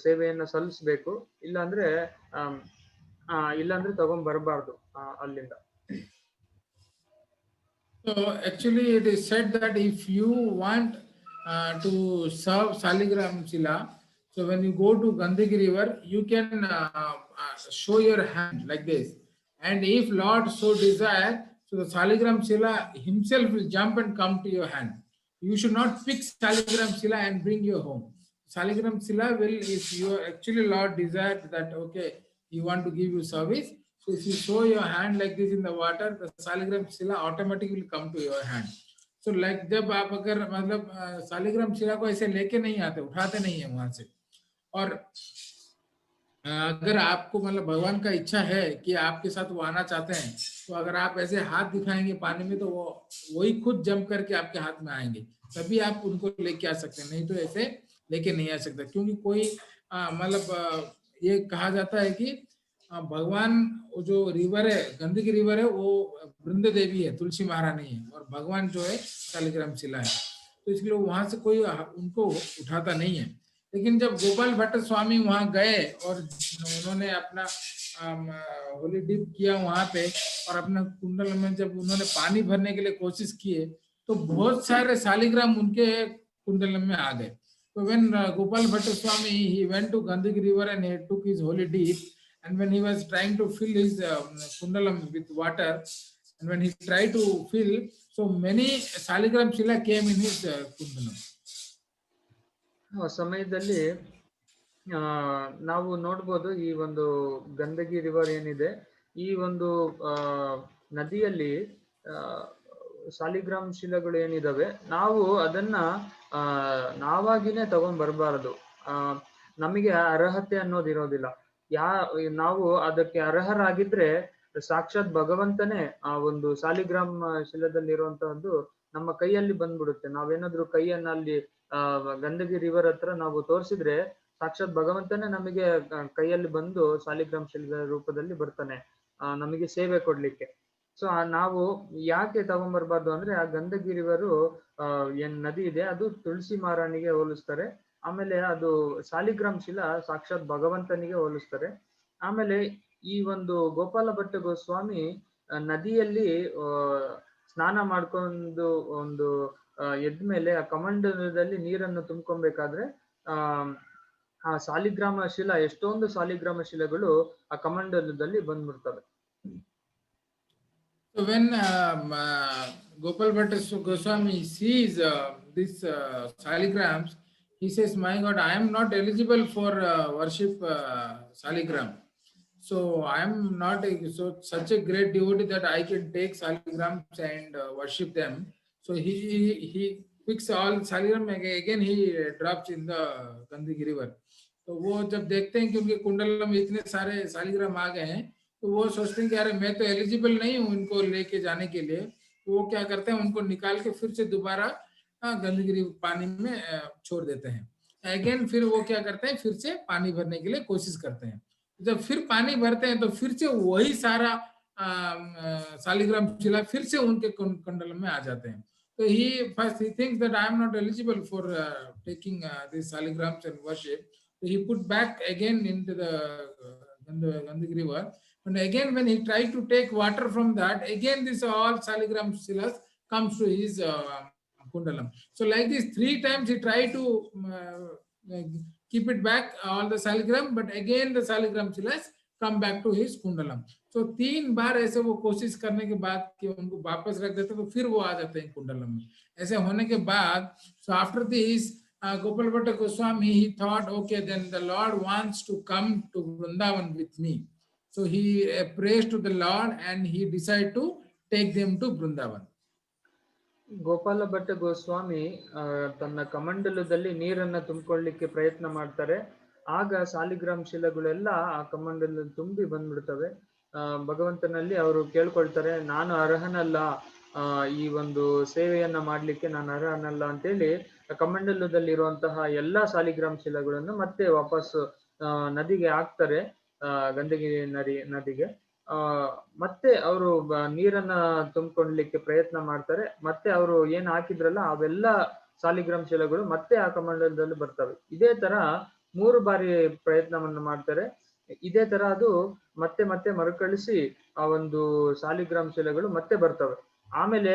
ಸೇವೆಯನ್ನ ಸಲ್ಲಿಸ್ಬೇಕು. ಇಲ್ಲಾಂದ್ರೆ ತಗೊಂಡ್ಬರ್ಬಾರ್ದು ಅಲ್ಲಿಂದ. So actually it is said that if you want to serve Saligram Shila, so when you go to Gandagi river, you can show your hand like this, and if Lord so desire, so the Saligram Shila himself will jump and come to your hand. You should not fix Saligram Shila and bring your home. Saligram Shila will, if you actually Lord desire that okay, you want to give you service, so if you show your hand like this in the water, the Saligram Shila automatically will come to your hand. So like जब आप अगर मतलब शालिग्राम शिला को ऐसे लेके नहीं आते, उठाते नहीं है वहां से, और अगर आपको मतलब भगवान का इच्छा है कि आपके साथ वो आना चाहते हैं, तो अगर आप ऐसे हाथ दिखाएंगे पानी में तो वो वही खुद जंप करके आपके हाथ में आएंगे, तभी आप उनको लेके आ सकते हैं, नहीं तो ऐसे लेके नहीं आ सकते। क्योंकि कोई मतलब ये कहा जाता है कि भगवान जो रिवर है, गंदगी रिवर है, वो वृंद देवी है, तुलसी महारानी है, और भगवान जो है शालिग्राम शिला है। तो तो इसलिए वहां से कोई उनको उठाता नहीं है। लेकिन जब गोपाल भट्ट स्वामी वहां गए और उन्होंने अपना होली डिप किया वहां पे, और अपने कुंडल में जब उन्होंने पानी भरने के लिए कोशिश किए, तो बहुत सारे शालिग्राम उनके कुंडल में आ गए। So when Gopal Bhatta Swami, he went to Gandhiki river and he took his holy deep, and when he was trying to fill his kundalam with water, and when he tried to fill, so many Saligram Shila came in his kundalam. ಆ ಸಮಯದಲ್ಲಿ ನಾವು ನೋಡ್ಬೋದು ಈ ಒಂದು ಗಂದಗಿ river ಏನಿದೆ, ಈ ಒಂದು ನದಿಯಲ್ಲಿ ಸಾಲಿಗ್ರಾಮ್ ಶಿಲೆಗಳು ಏನಿದಾವೆ, ನಾವು ಅದನ್ನ ನಾವಾಗಿನೇ ತಗೊಂಡ್ ಬರಬಾರದು. ನಮಗೆ ಅರ್ಹತೆ ಅನ್ನೋದಿರೋದಿಲ್ಲ. ನಾವು ಅದಕ್ಕೆ ಅರ್ಹರಾಗಿದ್ರೆ ಸಾಕ್ಷಾತ್ ಭಗವಂತನೇ ಆ ಒಂದು ಸಾಲಿಗ್ರಾಮ್ ಶಿಲೆದಲ್ಲಿರುವಂತಹದ್ದು ನಮ್ಮ ಕೈಯಲ್ಲಿ ಬಂದ್ಬಿಡುತ್ತೆ. ನಾವೇನಾದ್ರೂ ಕೈಯನ್ನ ಅಲ್ಲಿ ಗಂದಗಿ ರಿವರ್ ಹತ್ರ ನಾವು ತೋರಿಸಿದ್ರೆ ಸಾಕ್ಷಾತ್ ಭಗವಂತನೇ ನಮಗೆ ಕೈಯಲ್ಲಿ ಬಂದು ಸಾಲಿಗ್ರಾಮ್ ಶಿಲೆದ ರೂಪದಲ್ಲಿ ಬರ್ತಾನೆ ನಮಗೆ ಸೇವೆ ಕೊಡ್ಲಿಕ್ಕೆ. ಸೊ ನಾವು ಯಾಕೆ ತಗೊಂಡ್ಬರ್ಬಾರ್ದು ಅಂದ್ರೆ, ಆ ಗಂದಗಿ ರಿವರು ಏನ್ ನದಿ ಇದೆ ಅದು ತುಳಸಿ ಮಹಾರಾಣಿಗೆ ಹೋಲಿಸ್ತಾರೆ. ಆಮೇಲೆ ಅದು ಸಾಲಿಗ್ರಾಮ್ ಶಿಲಾ ಸಾಕ್ಷಾತ್ ಭಗವಂತನಿಗೆ ಹೋಲಿಸ್ತಾರೆ. ಆಮೇಲೆ ಈ ಒಂದು ಗೋಪಾಲ ಭಟ್ಟ ಗೋಸ್ವಾಮಿ ನದಿಯಲ್ಲಿ ಸ್ನಾನ ಮಾಡ್ಕೊಂಡು ಒಂದು ಎದ್ಮೇಲೆ ಆ ಕಮಂಡಲದಲ್ಲಿ ನೀರನ್ನು ತುಂಬ್ಕೊಬೇಕಾದ್ರೆ ಆ ಸಾಲಿಗ್ರಾಮ ಶಿಲಾ, ಎಷ್ಟೊಂದು ಸಾಲಿಗ್ರಾಮ ಶಿಲೆಗಳು ಆ ಕಮಂಡಲದಲ್ಲಿ ಬಂದ್ಬಿಡ್ತವೆ. So when Gopal Bhatta Goswami sees these saligrams, he says, "My God, I am not eligible for worship saligram. So I am not such a great devotee that I can take saligrams and worship them." So he picks all saligram again, he drops in the Gandhiki river. तो वो जब देखते हैं कि उनके कुंडल में इतने सारे सालिग्राम आ गए हैं, तो वो सोचते हैं कि अरे मैं तो एलिजिबल नहीं हूँ इनको लेके जाने के लिए। तो वो क्या करते हैं, उनको निकाल के फिर से दोबारा गंदगी पानी में छोड़ देते हैं। अगेन फिर वो क्या करते हैं, फिर से पानी भरने के लिए कोशिश करते हैं। जब फिर पानी भरते हैं तो फिर से वही सारा सालिग्राम शिला फिर से उनके कुंडल में आ जाते हैं। तो he first he thinks that I am not eligible for taking these saligrams and worship. So he put back again into the Gandhiki river. And again, when he tried to take water from that, again this all saligram shilas comes to his kundalam. So like this 3 times he tried to keep it back, all the saligram, but again the saligram shilas come back to his kundalam. So 3 बार ऐसे वो कोशिश करने के बाद कि उनको वापस रख देते, तो फिर वो आ जाते हैं कुंडलम में। ऐसे होने के बाद, so after this Gopal Bhatta Goswami, he thought, okay, then the Lord wants to come to Vrindavan with me. So he prays to the Lord and he decided to take them to Vrindavan. Gopala Bhatta Goswami ತನ್ನ ಕಮಂಡಲದಲ್ಲಿ ನೀರನ್ನ ತುಂಬಿಕೊಳ್ಳಿಕ್ಕೆ ಪ್ರಯತ್ನ ಮಾಡ್ತಾರೆ. ಆಗ ಸಾಲಿಗ್ರಾಮ್ ಶಿಲೆಗಳೆಲ್ಲ ಆ ಕಮಂಡಲದಲ್ಲಿ ತುಂಬಿ ಬಂದ್ಬಿಡ್ತವೆ. ಭಗವಂತನಲ್ಲಿ ಅವರು ಕೇಳ್ಕೊಳ್ತಾರೆ, ನಾನು ಅರ್ಹನಲ್ಲ, ಈ ಒಂದು ಸೇವೆಯನ್ನ ಮಾಡ್ಲಿಕ್ಕೆ ನಾನು ಅರ್ಹನಲ್ಲ ಅಂತೇಳಿ ಕಮಂಡಲದಲ್ಲಿರುವಂತಹ ಎಲ್ಲಾ ಸಾಲಿಗ್ರಾಮ್ ಶಿಲೆಗಳನ್ನು ಮತ್ತೆ ವಾಪಸ್ ನದಿಗೆ ಹಾಕ್ತಾರೆ, ಗಂದಗಿ ನದಿಗೆ. ಮತ್ತೆ ಅವರು ನೀರನ್ನ ತುಂಬಿಕೊಳ್ಳಲಿಕ್ಕೆ ಪ್ರಯತ್ನ ಮಾಡ್ತಾರೆ. ಮತ್ತೆ ಅವರು ಏನ್ ಹಾಕಿದ್ರಲ್ಲ ಅವೆಲ್ಲ ಸಾಲಿಗ್ರಾಮ್ ಶಿಲೆಗಳು ಮತ್ತೆ ಆ ಕಮಂಡಲದಲ್ಲಿ ಬರ್ತವೆ. ಇದೇ ತರ 3 ಬಾರಿ ಪ್ರಯತ್ನವನ್ನು ಮಾಡ್ತಾರೆ. ಇದೇ ತರ ಅದು ಮತ್ತೆ ಮತ್ತೆ ಮರುಕಳಿಸಿ ಆ ಒಂದು ಸಾಲಿಗ್ರಾಮ್ ಶಿಲೆಗಳು ಮತ್ತೆ ಬರ್ತವೆ. ಆಮೇಲೆ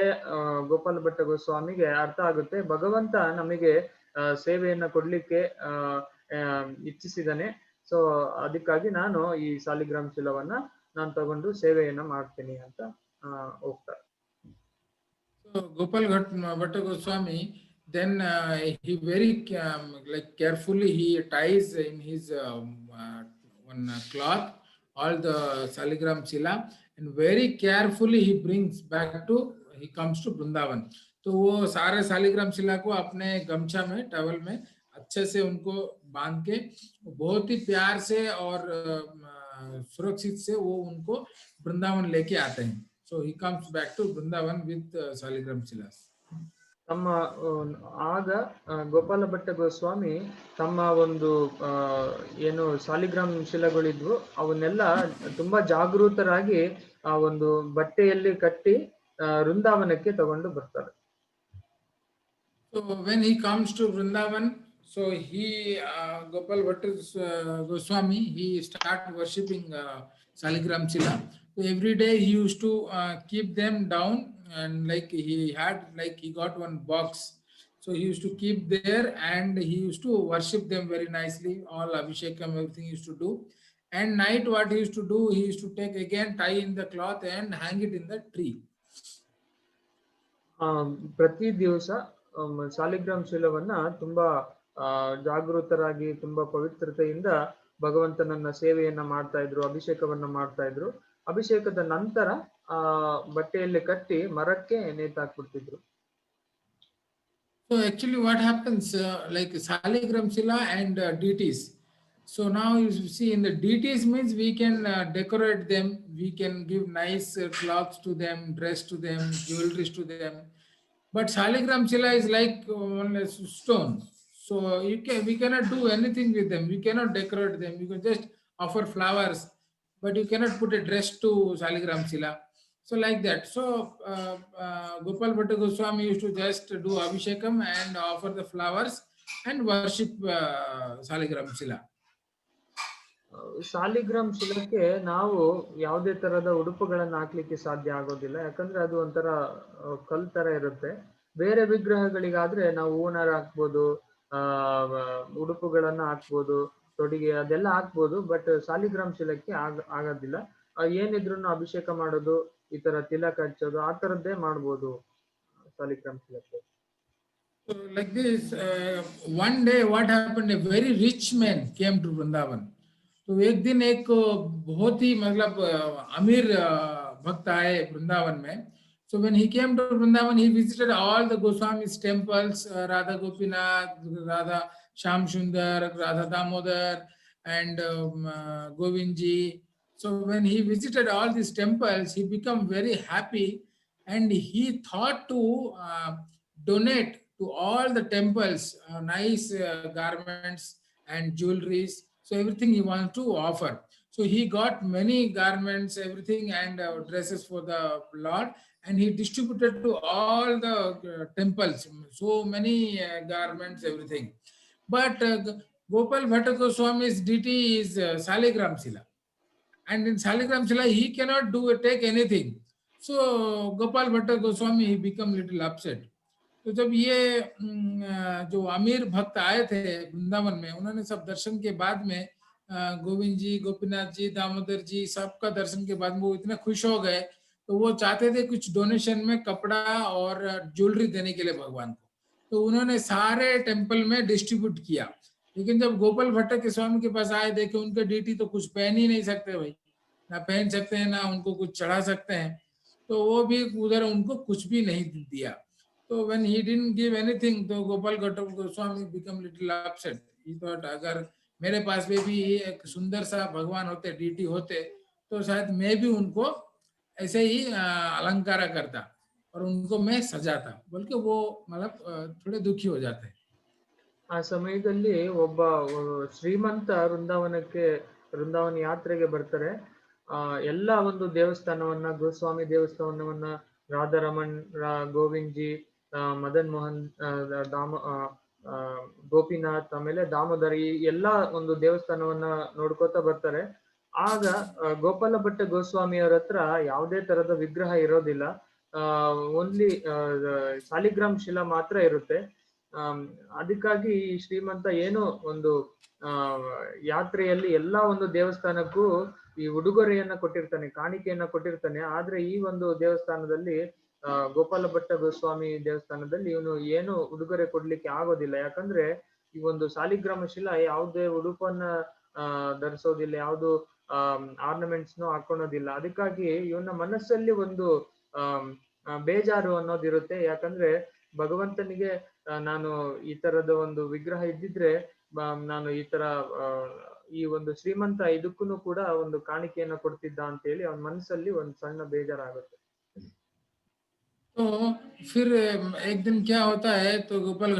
ಗೋಪಾಲ ಭಟ್ಟ ಗೋಸ್ವಾಮಿಗೆ ಅರ್ಥ ಆಗುತ್ತೆ, ಭಗವಂತ ನಮಗೆ ಸೇವೆಯನ್ನ ಕೊಡ್ಲಿಕ್ಕೆ ಇಚ್ಛಿಸಿದಾನೆ. ಸೊ ಅದಕ್ಕಾಗಿ ನಾನು ಈ ಸಾಲಿಗ್ರಾಮ್ ಶಿಲವನ್ನ ನಾನು ತಗೊಂಡು ಸೇವೆಯನ್ನ ಮಾಡ್ತೀನಿ ಅಂತ ಹೋಗ್ತಾರೆ. So Gopal Bhatta Goswami, then he very like carefully he ties in his one cloth all the saligram shila, and very carefully he brings back to, he comes to Vrindavan. तो वो सारे सालिग्राम शिला को अपने गमछा में, टवल में अच्छे से उनको बांध के बहुत ही प्यार से और सुरक्षित से वो उनको वृंदावन लेके आते हैं. So he comes back to Vrindavan with saligram shilas. ತಮ್ಮ ಆಗ ಗೋಪಾಲ ಭಟ್ಟ ಗೋಸ್ವಾಮಿ ತಮ್ಮ ಒಂದು ಏನು ಸಾಲಿಗ್ರಾಮ್ ಶಿಲೆಗಳಿದ್ವು ಅವನ್ನೆಲ್ಲ ತುಂಬಾ ಜಾಗೃತರಾಗಿ ಆ ಒಂದು ಬಟ್ಟೆಯಲ್ಲಿ ಕಟ್ಟಿ ವೃಂದಾವನಕ್ಕೆ ತಗೊಂಡು ಬರ್ತಾರೆ. So when he comes to Vrindavan, so he Gopal Bhatta Goswami, he start worshipping Saligram Sila. So every day he used to keep them down, and like he got one box. So he used to keep there and he used to worship them very nicely. All Abhishekam, everything he used to do. And night, what he used to do, he used to take again, tie in the cloth and hang it in the tree. ಪ್ರತಿ ದಿವಸ ಸಾಲಿಗ್ರಾಮ್ ಶೀಲವನ್ನ ತುಂಬಾ ಜಾಗೃತರಾಗಿ ತುಂಬಾ ಪವಿತ್ರತೆಯಿಂದ ಭಗವಂತನನ್ನ ಸೇವೆಯನ್ನ ಮಾಡ್ತಾ ಇದ್ರು, ಅಭಿಷೇಕವನ್ನ ಮಾಡ್ತಾ ಇದ್ರು. ಅಭಿಷೇಕದ ನಂತರ ಬಟ್ಟೆಯಲ್ಲಿ ಕಟ್ಟಿ ಮರಕ್ಕೆ ನೇತಾಕ್ಬಿಡ್ತಿದ್ರು. So actually what happens, like Saligram Sila and deities. So now you see, in the deities means we can decorate them, we can give nice clothes to them, dress to them, jewelries to them. But Saligram Sila is like only stone. So we cannot do anything with them. We cannot decorate them. You can just offer flowers, but you cannot put a dress to Saligram Sila. So like that. So Gopal Bhatta Goswami used to just do Abhishekam and offer the flowers and worship Saligram Sila. Saligram ಶಿಲಕ್ಕೆ ನಾವು ಯಾವುದೇ ತರದ ಉಡುಪುಗಳನ್ನ ಹಾಕ್ಲಿಕ್ಕೆ ಸಾಧ್ಯ ಆಗೋದಿಲ್ಲ, ಯಾಕಂದ್ರೆ ಅದು ಒಂಥರ ಕಲ್ ತರ ಇರುತ್ತೆ. ಬೇರೆ ವಿಗ್ರಹಗಳಿಗಾದ್ರೆ ನಾವು ಹೂನಾರ ಹಾಕ್ಬೋದು, ಉಡುಪುಗಳನ್ನ ಹಾಕ್ಬೋದು, ತೊಡಿಗೆ ಅದೆಲ್ಲ ಹಾಕ್ಬೋದು. ಬಟ್ ಸಾಲಿಗ್ರಾಮ್ ಶಿಲಕ್ಕೆ ಆಗೋದಿಲ್ಲ. ಏನಿದ್ರು ಅಭಿಷೇಕ ಮಾಡೋದು, ಈ ತರ ತಿಲಕ ಹಚ್ಚೋದು, ಆ ತರದ್ದೇ ಮಾಡ್ಬೋದು Saligram ಶಿಲಕ್ಕೆ. So like this, one day what happened, a very rich man came to Vrindavan. तो एक दिन एक बहुत ही मतलब अमीर भक्त आए वृंदावन में. So when he came to Vrindavan, he visited all the Goswami's temples, Radha Gopinath, Radha Shyam Sundar, Radha Damodar, and Govindji. So when he visited all these temples, he became very happy, and he thought to donate to all the temples nice garments and jewelries. So everything he wants to offer. So he got many garments, everything, and dresses for the Lord, and he distributed to all the temples. So many garments, everything. But Gopal Bhatta Goswami's deity is Saligram Sila, and in Saligram Sila he cannot take anything. So Gopal Bhatta Goswami, he become little upset. तो जब ये जो अमीर भक्त आए थे वृंदावन में, उन्होंने सब दर्शन के बाद में गोविंद जी, गोपीनाथ जी, दामोदर जी, सबका दर्शन के बाद में वो इतने खुश हो गए, तो वो चाहते थे कुछ डोनेशन में कपड़ा और ज्वेलरी देने के लिए भगवान को. तो उन्होंने सारे टेम्पल में डिस्ट्रीब्यूट किया. लेकिन जब गोपाल भट्ट के स्वामी के पास आए, देखे उनके डीटी तो कुछ पहन ही नहीं सकते भाई, ना पहन सकते हैं, ना उनको कुछ चढ़ा सकते हैं. तो वो भी उधर उनको कुछ भी नहीं दिया. So when he didn't give anything, तो Gopal Bhatt Goswami become little upset. He thought अगर मेरे पास में भी एक सुंदर सा भगवान होते, डीटी होते, तो शायद मैं भी उनको ऐसे ही अलंकार करता और उनको मैं सजाता, बल्कि वो मतलब थोड़े दुखी हो जाते. ಆ ಸಮಯದಲ್ಲಿ ಒಬ್ಬ ಶ್ರೀಮಂತ ವೃಂದಾವನ ಯಾತ್ರೆಗೆ ಬರ್ತಾರೆ. ಎಲ್ಲ ಒಂದು ದೇವಸ್ಥಾನವನ್ನ, ಗೋಸ್ವಾಮಿ ದೇವಸ್ಥಾನವನ್ನ, ರಾಧಾರಮಣ್, ಗೋವಿಂದ್ ಜಿ, ಮದನ್ ಮೋಹನ್, ಗೋಪಿನಾಥ್, ಆಮೇಲೆ ದಾಮೋದರ್, ಈ ಎಲ್ಲಾ ಒಂದು ದೇವಸ್ಥಾನವನ್ನ ನೋಡ್ಕೋತಾ ಬರ್ತಾರೆ. ಆಗ ಗೋಪಾಲ ಭಟ್ಟ ಗೋಸ್ವಾಮಿ ಅವರ ಹತ್ರ ಯಾವುದೇ ತರದ ವಿಗ್ರಹ ಇರೋದಿಲ್ಲ, ಓನ್ಲಿ ಸಾಲಿಗ್ರಾಮ್ ಶಿಲಾ ಮಾತ್ರ ಇರುತ್ತೆ. ಅದಕ್ಕಾಗಿ ಈ ಶ್ರೀಮಂತ ಏನೋ ಒಂದು ಯಾತ್ರೆಯಲ್ಲಿ ಎಲ್ಲಾ ಒಂದು ದೇವಸ್ಥಾನಕ್ಕೂ ಈ ಉಡುಗೊರೆಯನ್ನ ಕೊಟ್ಟಿರ್ತಾನೆ, ಕಾಣಿಕೆಯನ್ನ ಕೊಟ್ಟಿರ್ತಾನೆ. ಆದ್ರೆ ಈ ಒಂದು ದೇವಸ್ಥಾನದಲ್ಲಿ, ಗೋಪಾಲ ಭಟ್ಟ ಗೋಸ್ವಾಮಿ ದೇವಸ್ಥಾನದಲ್ಲಿ ಇವನು ಏನು ಉಡುಗೊರೆ ಕೊಡ್ಲಿಕ್ಕೆ ಆಗೋದಿಲ್ಲ. ಯಾಕಂದ್ರೆ ಈ ಒಂದು ಸಾಲಿಗ್ರಾಮ ಶಿಲಾ ಯಾವುದೇ ಉಡುಪನ್ನ ಧರಿಸೋದಿಲ್ಲ, ಯಾವ್ದು ಆರ್ನಮೆಂಟ್ಸ್ ಹಾಕೊಳ್ಳೋದಿಲ್ಲ. ಅದಕ್ಕಾಗಿ ಇವನ ಮನಸ್ಸಲ್ಲಿ ಒಂದು ಬೇಜಾರು ಅನ್ನೋದಿರುತ್ತೆ. ಯಾಕಂದ್ರೆ ಭಗವಂತನಿಗೆ ನಾನು ಈ ತರದ ಒಂದು ವಿಗ್ರಹ ಇದ್ದಿದ್ರೆ ನಾನು ಈ ತರ ಈ ಒಂದು ಶ್ರೀಮಂತ ಇದಕ್ಕೂ ಕೂಡ ಒಂದು ಕಾಣಿಕೆಯನ್ನ ಕೊಡ್ತಿದ್ದ ಅಂತ ಹೇಳಿ ಅವನ ಮನಸ್ಸಲ್ಲಿ ಒಂದು ಸಣ್ಣ ಬೇಜಾರಾಗುತ್ತೆ. तो फिर एक दिन क्या होता है, तो गोपाल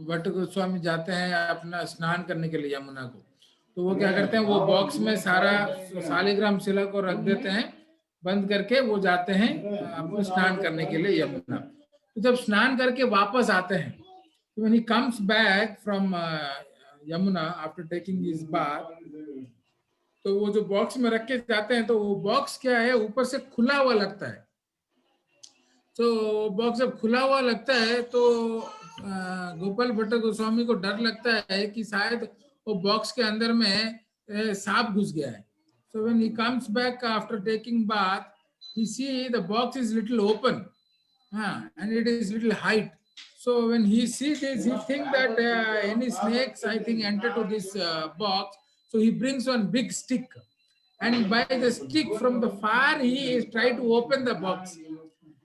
भट्ट गोस्वामी जाते हैं अपना स्नान करने के लिए यमुना को. तो वो क्या करते हैं, वो बॉक्स में सारा सालिग्राम शिला को रख देते हैं, बंद करके वो जाते हैं अपने स्नान करने के लिए यमुना. तो जब स्नान करके वापस आते हैं, when he comes back from Yamuna after taking his bath, तो वो जो बॉक्स में रख के जाते हैं तो वो बॉक्स क्या है, ऊपर से खुला हुआ लगता है। तो बॉक्स जब खुला हुआ लगता है तो गोपाल भट्ट गोस्वामी को डर लगता है कि शायद वो बॉक्स के अंदर में सांप घुस गया है। So when he comes back after taking bath, he see the box is little open, and it is little height. So when he sees this, he think that any snakes, I think, enter to this box. So he brings one big stick, and by the stick from the far, he is try to open the box.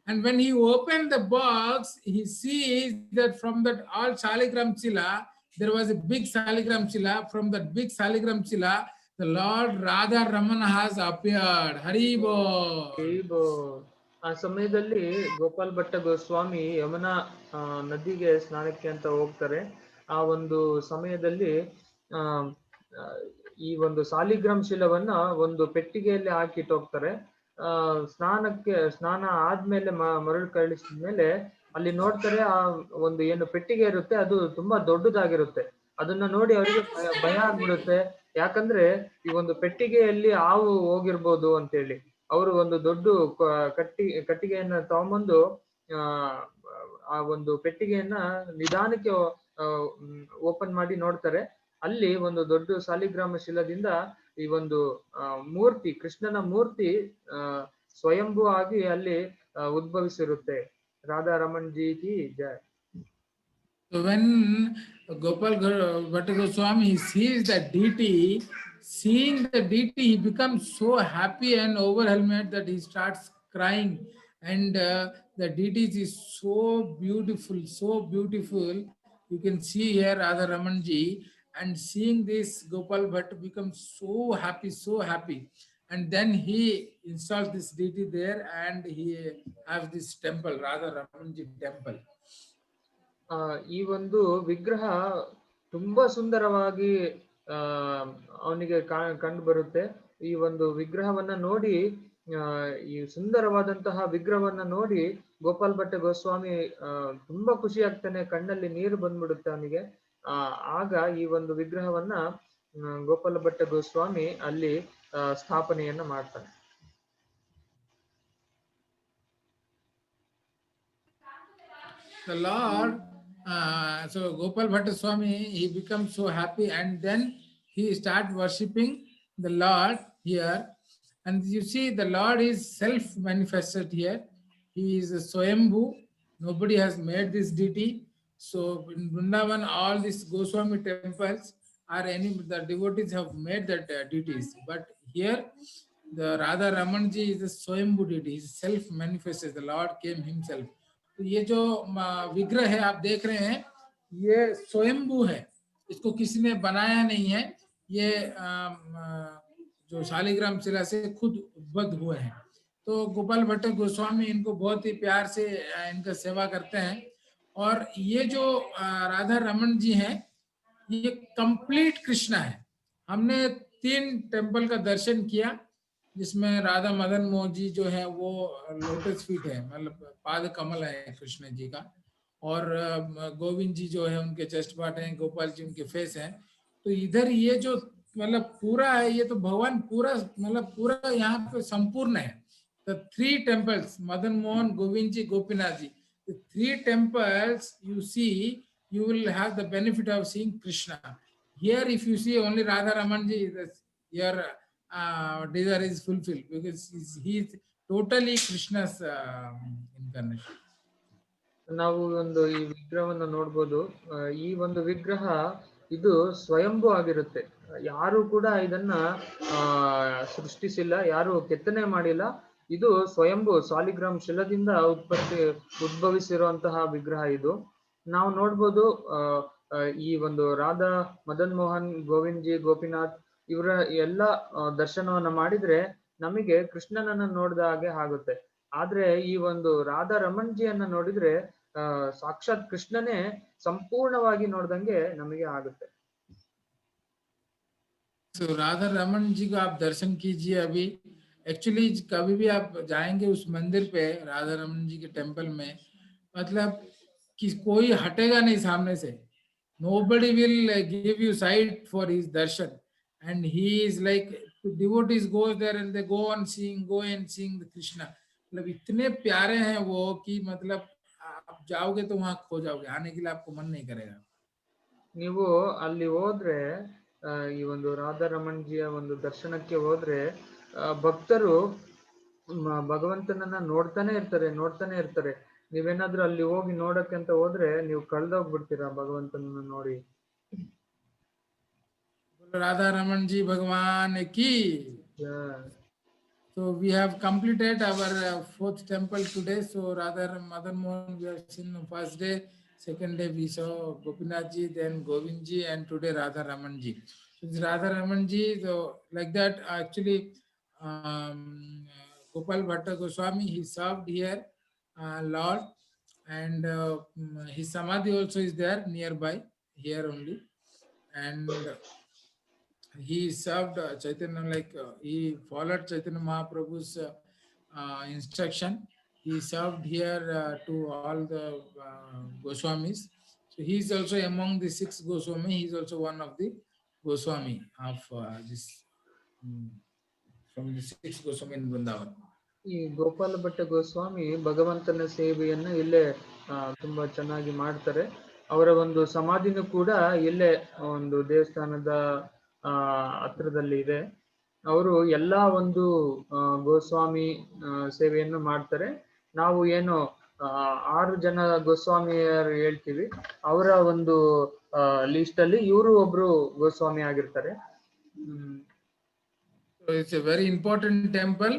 And when he opened the box, he sees that from that all Shaligram Chila, there was a big Shaligram Chila. From that big Shaligram Chila, the Lord Radha Ramana has appeared. Haribo. ಆ ಸಮಯದಲ್ಲಿ ಗೋಪಾಲ್ ಭಟ್ಟ ಗೋಸ್ವಾಮಿ ಯಮುನಾ ನದಿಗೆ ಸ್ನಾನಕ್ಕೆ ಅಂತ ಹೋಗ್ತಾರೆ. ಆ ಒಂದು ಸಮಯದಲ್ಲಿ ಈ ಒಂದು ಸಾಲಿಗ್ರಾಮ್ ಶಿಲವನ್ನ ಒಂದು ಪೆಟ್ಟಿಗೆಯಲ್ಲಿ ಹಾಕಿಟ್ಟು ಹೋಗ್ತಾರೆ. ಸ್ನಾನ ಆದ್ಮೇಲೆ ಮರಳು ಕಳಿಸಿದ್ಮೇಲೆ ಅಲ್ಲಿ ನೋಡ್ತಾರೆ, ಆ ಒಂದು ಏನು ಪೆಟ್ಟಿಗೆ ಇರುತ್ತೆ ಅದು ತುಂಬಾ ದೊಡ್ಡದಾಗಿರುತ್ತೆ. ಅದನ್ನ ನೋಡಿ ಅವರಿಗೆ ಭಯ ಆಗ್ಬಿಡುತ್ತೆ. ಯಾಕಂದ್ರೆ ಈ ಒಂದು ಪೆಟ್ಟಿಗೆಯಲ್ಲಿ ಹಾವು ಹೋಗಿರ್ಬೋದು ಅಂತೇಳಿ ಅವರು ಒಂದು ದೊಡ್ಡ ಕಟ್ಟಿಗೆಯನ್ನ ತಗೊಂಬಂದು ಆ ಒಂದು ಪೆಟ್ಟಿಗೆಯನ್ನ ನಿಧಾನಕ್ಕೆ ಓಪನ್ ಮಾಡಿ ನೋಡ್ತಾರೆ. ಅಲ್ಲಿ ಒಂದು ದೊಡ್ಡ ಸಾಲಿಗ್ರಾಮ ಶಿಲದಿಂದ ಈ ಒಂದು ಮೂರ್ತಿ, ಕೃಷ್ಣನ ಮೂರ್ತಿ ಸ್ವಯಂಭೂ ಆಗಿ ಅಲ್ಲಿ ಉದ್ಭವಿಸಿರುತ್ತೆ. ರಾಧಾ ರಮಣ್ ಜಿ ಕಿ ಜೈ. So when Gopal Bhatta Goswami sees the deity, seeing the deity, he becomes so happy and overwhelmed that he starts crying. And the deity is so beautiful, so beautiful. You can see here Radha Ramanji, and seeing this Gopal Bhatta becomes so happy, so happy. And then he installs this deity there, and he has this temple, Radha Ramanji temple. ಈ ಒಂದು ವಿಗ್ರಹ ತುಂಬಾ ಸುಂದರವಾಗಿ ಅವನಿಗೆ ಕಂಡು ಬರುತ್ತೆ. ಈ ಒಂದು ವಿಗ್ರಹವನ್ನ ನೋಡಿ, ಈ ಸುಂದರವಾದಂತಹ ವಿಗ್ರಹವನ್ನ ನೋಡಿ ಗೋಪಾಲ್ ಭಟ್ಟ ಗೋಸ್ವಾಮಿ ತುಂಬಾ ಖುಷಿ ಆಗ್ತಾನೆ, ಕಣ್ಣಲ್ಲಿ ನೀರು ಬಂದ್ಬಿಡುತ್ತೆ ಅವನಿಗೆ. ಆಗ ಈ ಒಂದು ವಿಗ್ರಹವನ್ನ ಗೋಪಾಲ ಭಟ್ಟ ಗೋಸ್ವಾಮಿ ಅಲ್ಲಿ ಸ್ಥಾಪನೆಯನ್ನ ಮಾಡ್ತಾನೆ. The Lord, so Gopal Bhatta Swami, he becomes so happy, and then he start worshipping the Lord here. And you see, the Lord is self-manifested here. He is a Swayambhu. Nobody has made this deity. So in Vrindavan, all these Goswami temples are the devotees have made that deities. But here, the Radha Ramanji is a Swayambhu deity. He is self-manifested. The Lord came himself. तो ये जो विग्रह है आप देख रहे हैं, ये स्वयंभू है, इसको किसी ने बनाया नहीं है। ये जो शालिग्राम शिला से खुद उद्भूत हुए हैं। तो गोपाल भट्ट गोस्वामी इनको बहुत ही प्यार से इनका सेवा करते हैं। और ये जो राधा रमन जी हैं, ये कंप्लीट कृष्णा है। हमने 3 टेम्पल का दर्शन किया, जिसमें राधा मदन मोहन जी जो है वो लोटस फीट है, मतलब पाद कमल है कृष्ण जी का, और गोविंद जी जो है उनके चेस्ट पार्ट हैं, गोपाल जी उनके फेस हैं। तो इधर ये जो मतलब पूरा है, ये तो भगवान पूरा मतलब पूरा यहाँ पे संपूर्ण है। The 3 temples, Madan Mohan, Govind ji, Gopinath ji, the 3 temples you see, you will have the benefit of seeing Krishna. Here if you see only Radha Raman ji, your desire is fulfilled, because he is totally Krishna's incarnation. ನಾವು ಒಂದು ಈ ವಿಗ್ರಹವನ್ನು ನೋಡ್ಬೋದು. ಈ ಒಂದು ವಿಗ್ರಹ ಇದು ಸ್ವಯಂಭೂ ಆಗಿರುತ್ತೆ. ಯಾರು ಕೂಡ ಇದನ್ನ ಸೃಷ್ಟಿಸಿಲ್ಲ, ಯಾರು ಕೆತ್ತನೆ ಮಾಡಿಲ್ಲ. ಇದು ಸ್ವಯಂಭೂ ಸಾಲಿಗ್ರಾಮ್ ಶಿಲದಿಂದ ಉದ್ಭವಿಸಿರುವಂತಹ ವಿಗ್ರಹ ಇದು. ನಾವು ನೋಡ್ಬೋದು ಈ ಒಂದು ರಾಧಾ ಮದನ್ ಮೋಹನ್, ಗೋವಿಂದ್ ಜಿ, ಗೋಪಿನಾಥ್ ಇವರ ಎಲ್ಲ ದರ್ಶನವನ್ನ ಮಾಡಿದ್ರೆ ನಮಗೆ ಕೃಷ್ಣನನ್ನ ನೋಡಿದ ಹಾಗೆ ಆಗುತ್ತೆ. ಆದ್ರೆ ಈ ಒಂದು ರಾಧಾ ರಮಣ್ ಜಿಯನ್ನ ನೋಡಿದ್ರೆ ಸಾಕ್ಷಾತ್ ಕೃಷ್ಣನೇ ಸಂಪೂರ್ಣವಾಗಿ ನೋಡ್ದಂಗೆ ನಮಗೆ ಆಗುತ್ತೆ. So राधा रमन जी को आप दर्शन कीजिए अभी। एक्चुअली कभी भी आप जाएंगे उस मंदिर पे, राधा रमन जी के टेम्पल में, मतलब कि कोई हटेगा नहीं सामने से. Nobody will give you sight for his darshan, and he is like devotees goes there and they go and seeing the Krishna. मतलब इतने प्यारे हैं वो कि मतलब आप जाओगे तो वहां खो जाओगे, आने के लिए आपको मन नहीं करेगा. ನೀವು ಅಲ್ಲಿ ಹೋದ್ರೆ ಈ ಒಂದು ರಾಧಾರಮಣಜಿಯ ಒಂದು ದರ್ಶನಕ್ಕೆ ಹೋದ್ರೆ ಭಕ್ತರು ಭಗವಂತನನ್ನ ನೋಡ್ತಾನೆ ಇರ್ತಾರೆ. ನೀವೇನಾದ್ರೂ ಅಲ್ಲಿ ಹೋಗಿ ನೋಡಕ್ಕೆ ಅಂತ ಹೋದ್ರೆ ನೀವು ಕಳ್ದೋಗ್ಬಿಡ್ತೀರಾ ಭಗವಂತನನ್ನ ನೋಡಿ. Radha Raman ji Bhagwan ki. So we have completed our fourth temple today. So Radha Madan Mohan we have seen the first day, second day we saw Gopinath ji, then Govind ji, and today Radha Raman ji. So this Radha Raman ji, so like that actually Gopal Bhatta Goswami, he served here Lord, and his samadhi also is there nearby here only, and he served Chaitanya, like he followed Chaitanya Mahaprabhu's instruction. He served here to all the Goswamis. So he is also among the 6 Goswami. He is also one of the Goswami of this from the 6 Goswami in Vrindavan. ಈ ಗೋಪಾಲ ಭಟ್ಟ ಗೋಸ್ವಾಮಿ ಭಗವಂತನ ಸೇವೆಯನ್ನ ಇಲ್ಲೇ ತುಂಬಾ ಚೆನ್ನಾಗಿ ಮಾಡ್ತಾರೆ. ಅವರ ಒಂದು ಸಮಾಧಿನೂ ಕೂಡ ಇಲ್ಲೇ ಒಂದು ದೇವಸ್ಥಾನದ ಹತ್ರದಲ್ಲಿ ಇದೆ. ಅವರು ಎಲ್ಲಾ ಒಂದು ಗೋಸ್ವಾಮಿ ಸೇವೆಯನ್ನು ಮಾಡ್ತಾರೆ. ನಾವು ಏನು 6 ಜನ ಗೋಸ್ವಾಮಿಯರು ಹೇಳ್ತೀವಿ, ಅವರ ಒಂದು ಲಿಸ್ಟ್ ಅಲ್ಲಿ ಇವರು ಒಬ್ರು ಗೋಸ್ವಾಮಿ ಆಗಿರ್ತಾರೆ. So it's a very important temple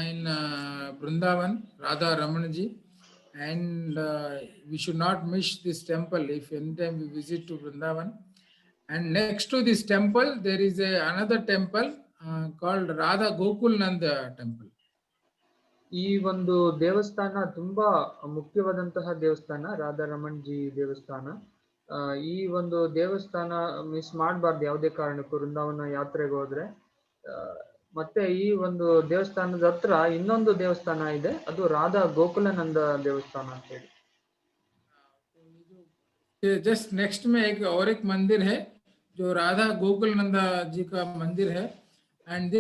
in Vrindavan, Radha Ramanji, and we should not miss this temple if anytime we visit to Vrindavan. And next to this temple, there is another temple called Radha Gokulnanda temple. ಈ ಒಂದು ದೇವಸ್ಥಾನ ತುಂಬಾ ಮುಖ್ಯವಾದಂತಹ ದೇವಸ್ಥಾನ, ರಾಧಾ ರಮಣ್ಜಿ ದೇವಸ್ಥಾನ. ಈ ಒಂದು ದೇವಸ್ಥಾನ ಮಿಸ್ ಮಾಡಬಾರ್ದು ಯಾವುದೇ ಕಾರಣಕ್ಕೂ ವೃಂದಾವನ ಯಾತ್ರೆಗೆ ಹೋದ್ರೆ. ಮತ್ತೆ ಈ ಒಂದು ದೇವಸ್ಥಾನದ ಹತ್ರ ಇನ್ನೊಂದು ದೇವಸ್ಥಾನ ಇದೆ, ಅದು ರಾಧಾ ಗೋಕುಲಾನಂದ ದೇವಸ್ಥಾನ ಅಂತ ಹೇಳಿ. जस्ट नेक्स्ट में एक और एक मंदिर है जो राधा गोकुलनंदा जी का मंदिर है, and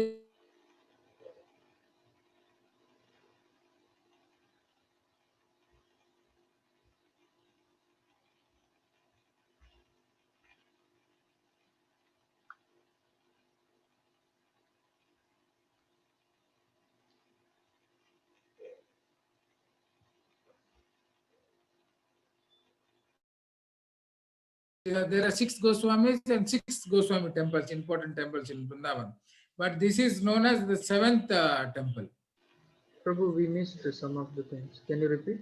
there are 6 Goswamis and 6 Goswami temples, important temples in Vrindavan. But this is known as the 7th temple. Prabhu, we missed some of the things. Can you repeat?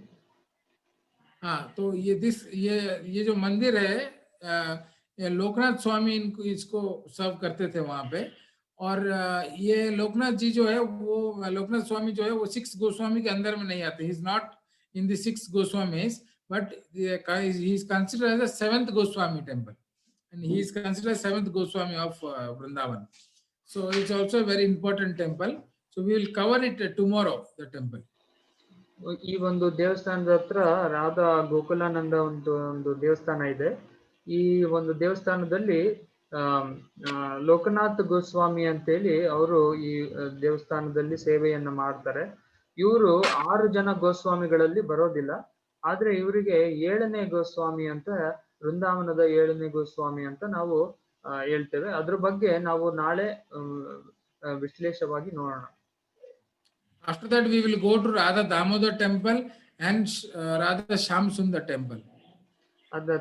हाँ, तो ये जो मंदिर है, ये लोकनाथ स्वामी इसको सर्व करते थे वहां पे. और ये लोकनाथ जी जो है वो लोकनाथ स्वामी जो है वो 6 गोस्वामी के अंदर में नहीं आते. He is not in the 6 Goswamis, but he is considered as the 7th Goswami temple, and he is considered 7th Goswami of Vrindavan. So it's also a very important temple. So we will cover it tomorrow, the temple. ಈ ಒಂದು ದೇವಸ್ಥಾನದ ಹತ್ರ ರಾಧಾ ಗೋಕುಲಾನಂದ ಒಂದು ದೇವಸ್ಥಾನ ಇದೆ. ಈ ಒಂದು ದೇವಸ್ಥಾನದಲ್ಲಿ ಲೋಕನಾಥ್ ಗೋಸ್ವಾಮಿ ಅಂತೇಳಿ ಅವರು ಈ ದೇವಸ್ಥಾನದಲ್ಲಿ ಸೇವೆಯನ್ನ ಮಾಡ್ತಾರೆ. ಇವರು 6 ಜನ ಗೋಸ್ವಾಮಿಗಳಲ್ಲಿ ಬರೋದಿಲ್ಲ, ಆದ್ರೆ ಇವರಿಗೆ 7ನೇ ಗೋಸ್ವಾಮಿ ಅಂತ, ವೃಂದಾವನದ 7ನೇ ಗೋಸ್ವಾಮಿ ಅಂತ ನಾವು ಹೇಳ್ತೇವೆ. ಅದ್ರ ಬಗ್ಗೆ ನಾವು ನಾಳೆ ವಿಶ್ಲೇಷವಾಗಿ ನೋಡೋಣ. After that we will go to Radha Damodar temple and Radha Shyam Sundar temple.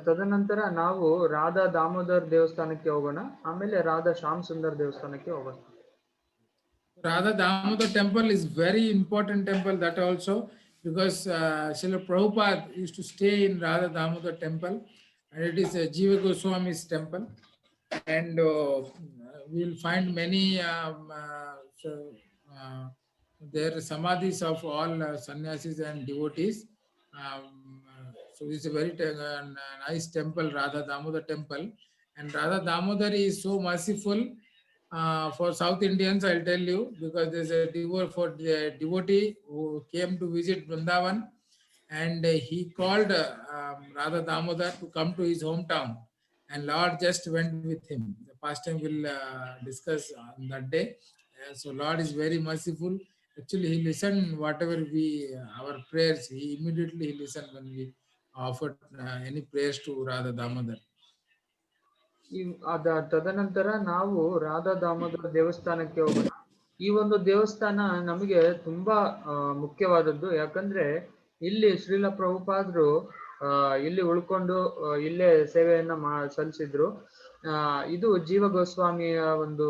ತದನಂತರ ನಾವು ರಾಧಾ ದಾಮೋದರ್ ದೇವಸ್ಥಾನಕ್ಕೆ ಹೋಗೋಣ, ಆಮೇಲೆ ರಾಧಾ ಶ್ಯಾಮ್ ಸುಂದರ್ ದೇವಸ್ಥಾನಕ್ಕೆ ಹೋಗೋಣ. Radha Damodar temple is very important temple, that also, because Srila Prabhupada used to stay in Radha Damodar temple, and it is a Jiva Goswami's temple, and we will find many there samadhis of all sannyasis and devotees. So it's a very nice temple, Radha Damodar temple, and Radha Damodar is so merciful for South Indians, I'll tell you, because there's a devotee who came to visit Vrindavan, and he called Radha Damodar to come to his hometown, and Lord just went with him. The past time we'll discuss on that day. So Lord is very merciful. Actually, he listened whatever we our prayers. He immediately he listened when we offered any prayers to Radha Damodar. ತದನಂತರ ನಾವು ರಾಧಾ ದಾಮೋದರ ದೇವಸ್ಥಾನಕ್ಕೆ ಹೋಗೋಣ. ಈ ಒಂದು ದೇವಸ್ಥಾನ ನಮಗೆ ತುಂಬಾ ಮುಖ್ಯವಾದದ್ದು. ಯಾಕಂದ್ರೆ ಇಲ್ಲಿ ಶ್ರೀಲ ಪ್ರಭುಪಾದರು ಇಲ್ಲಿ ಉಳ್ಕೊಂಡು ಇಲ್ಲೇ ಸೇವೆಯನ್ನ ಸಲ್ಲಿಸಿದ್ರು. ಇದು ಜೀವ ಗೋಸ್ವಾಮಿಯ ಒಂದು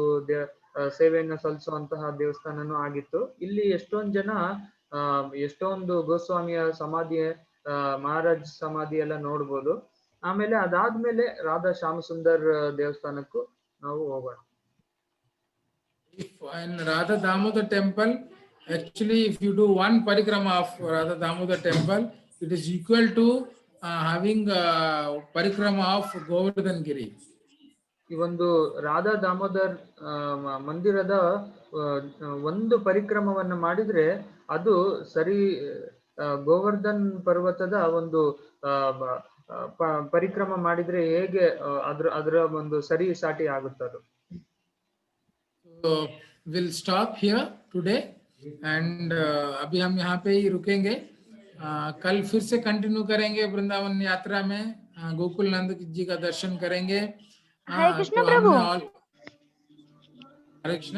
ಸೇವೆಯನ್ನ ಸಲ್ಲಿಸುವಂತಹ ದೇವಸ್ಥಾನನೂ ಆಗಿತ್ತು. ಇಲ್ಲಿ ಎಷ್ಟೊಂದು ಜನ ಎಷ್ಟೊಂದು ಗೋಸ್ವಾಮಿಯ ಸಮಾಧಿ ಮಹಾರಾಜ್ ಸಮಾಧಿ ಎಲ್ಲ ನೋಡ್ಬೋದು. ಆಮೇಲೆ ಅದಾದ್ಮೇಲೆ ರಾಧಾ ಶ್ಯಾಮಸುಂದರ್ ದೇವಸ್ಥಾನಕ್ಕೂ ನಾವು ಹೋಗೋಣ. In Radha Damodar temple, actually if you do one parikrama of Radha Damodar temple, it is equal to having parikrama of Govardhan Giri. ಈ ಒಂದು ರಾಧಾ ದಾಮೋದರ್ ಮಂದಿರದ ಒಂದು ಪರಿಕ್ರಮವನ್ನು ಮಾಡಿದ್ರೆ ಅದು ಸರಿ ಗೋವರ್ಧನ್ ಪರ್ವತದ ಒಂದು ಪರಿಕ್ರಮ ಮಾಡಿದ್ರೆ ಹೇಗೆ ಅದರ ಒಂದು ಸರಿ ಸಾಟಿ ಆಗುತ್ತದು. So we'll stop here today and अभी हम यहाँ पे ही रुकेंगे. कल फिर से कंटिन्यू करेंगे वृंदावन यात्रा में. गोकुल नंद जी का दर्शन करेंगे. हरे कृष्ण प्रभु. हरे कृष्ण.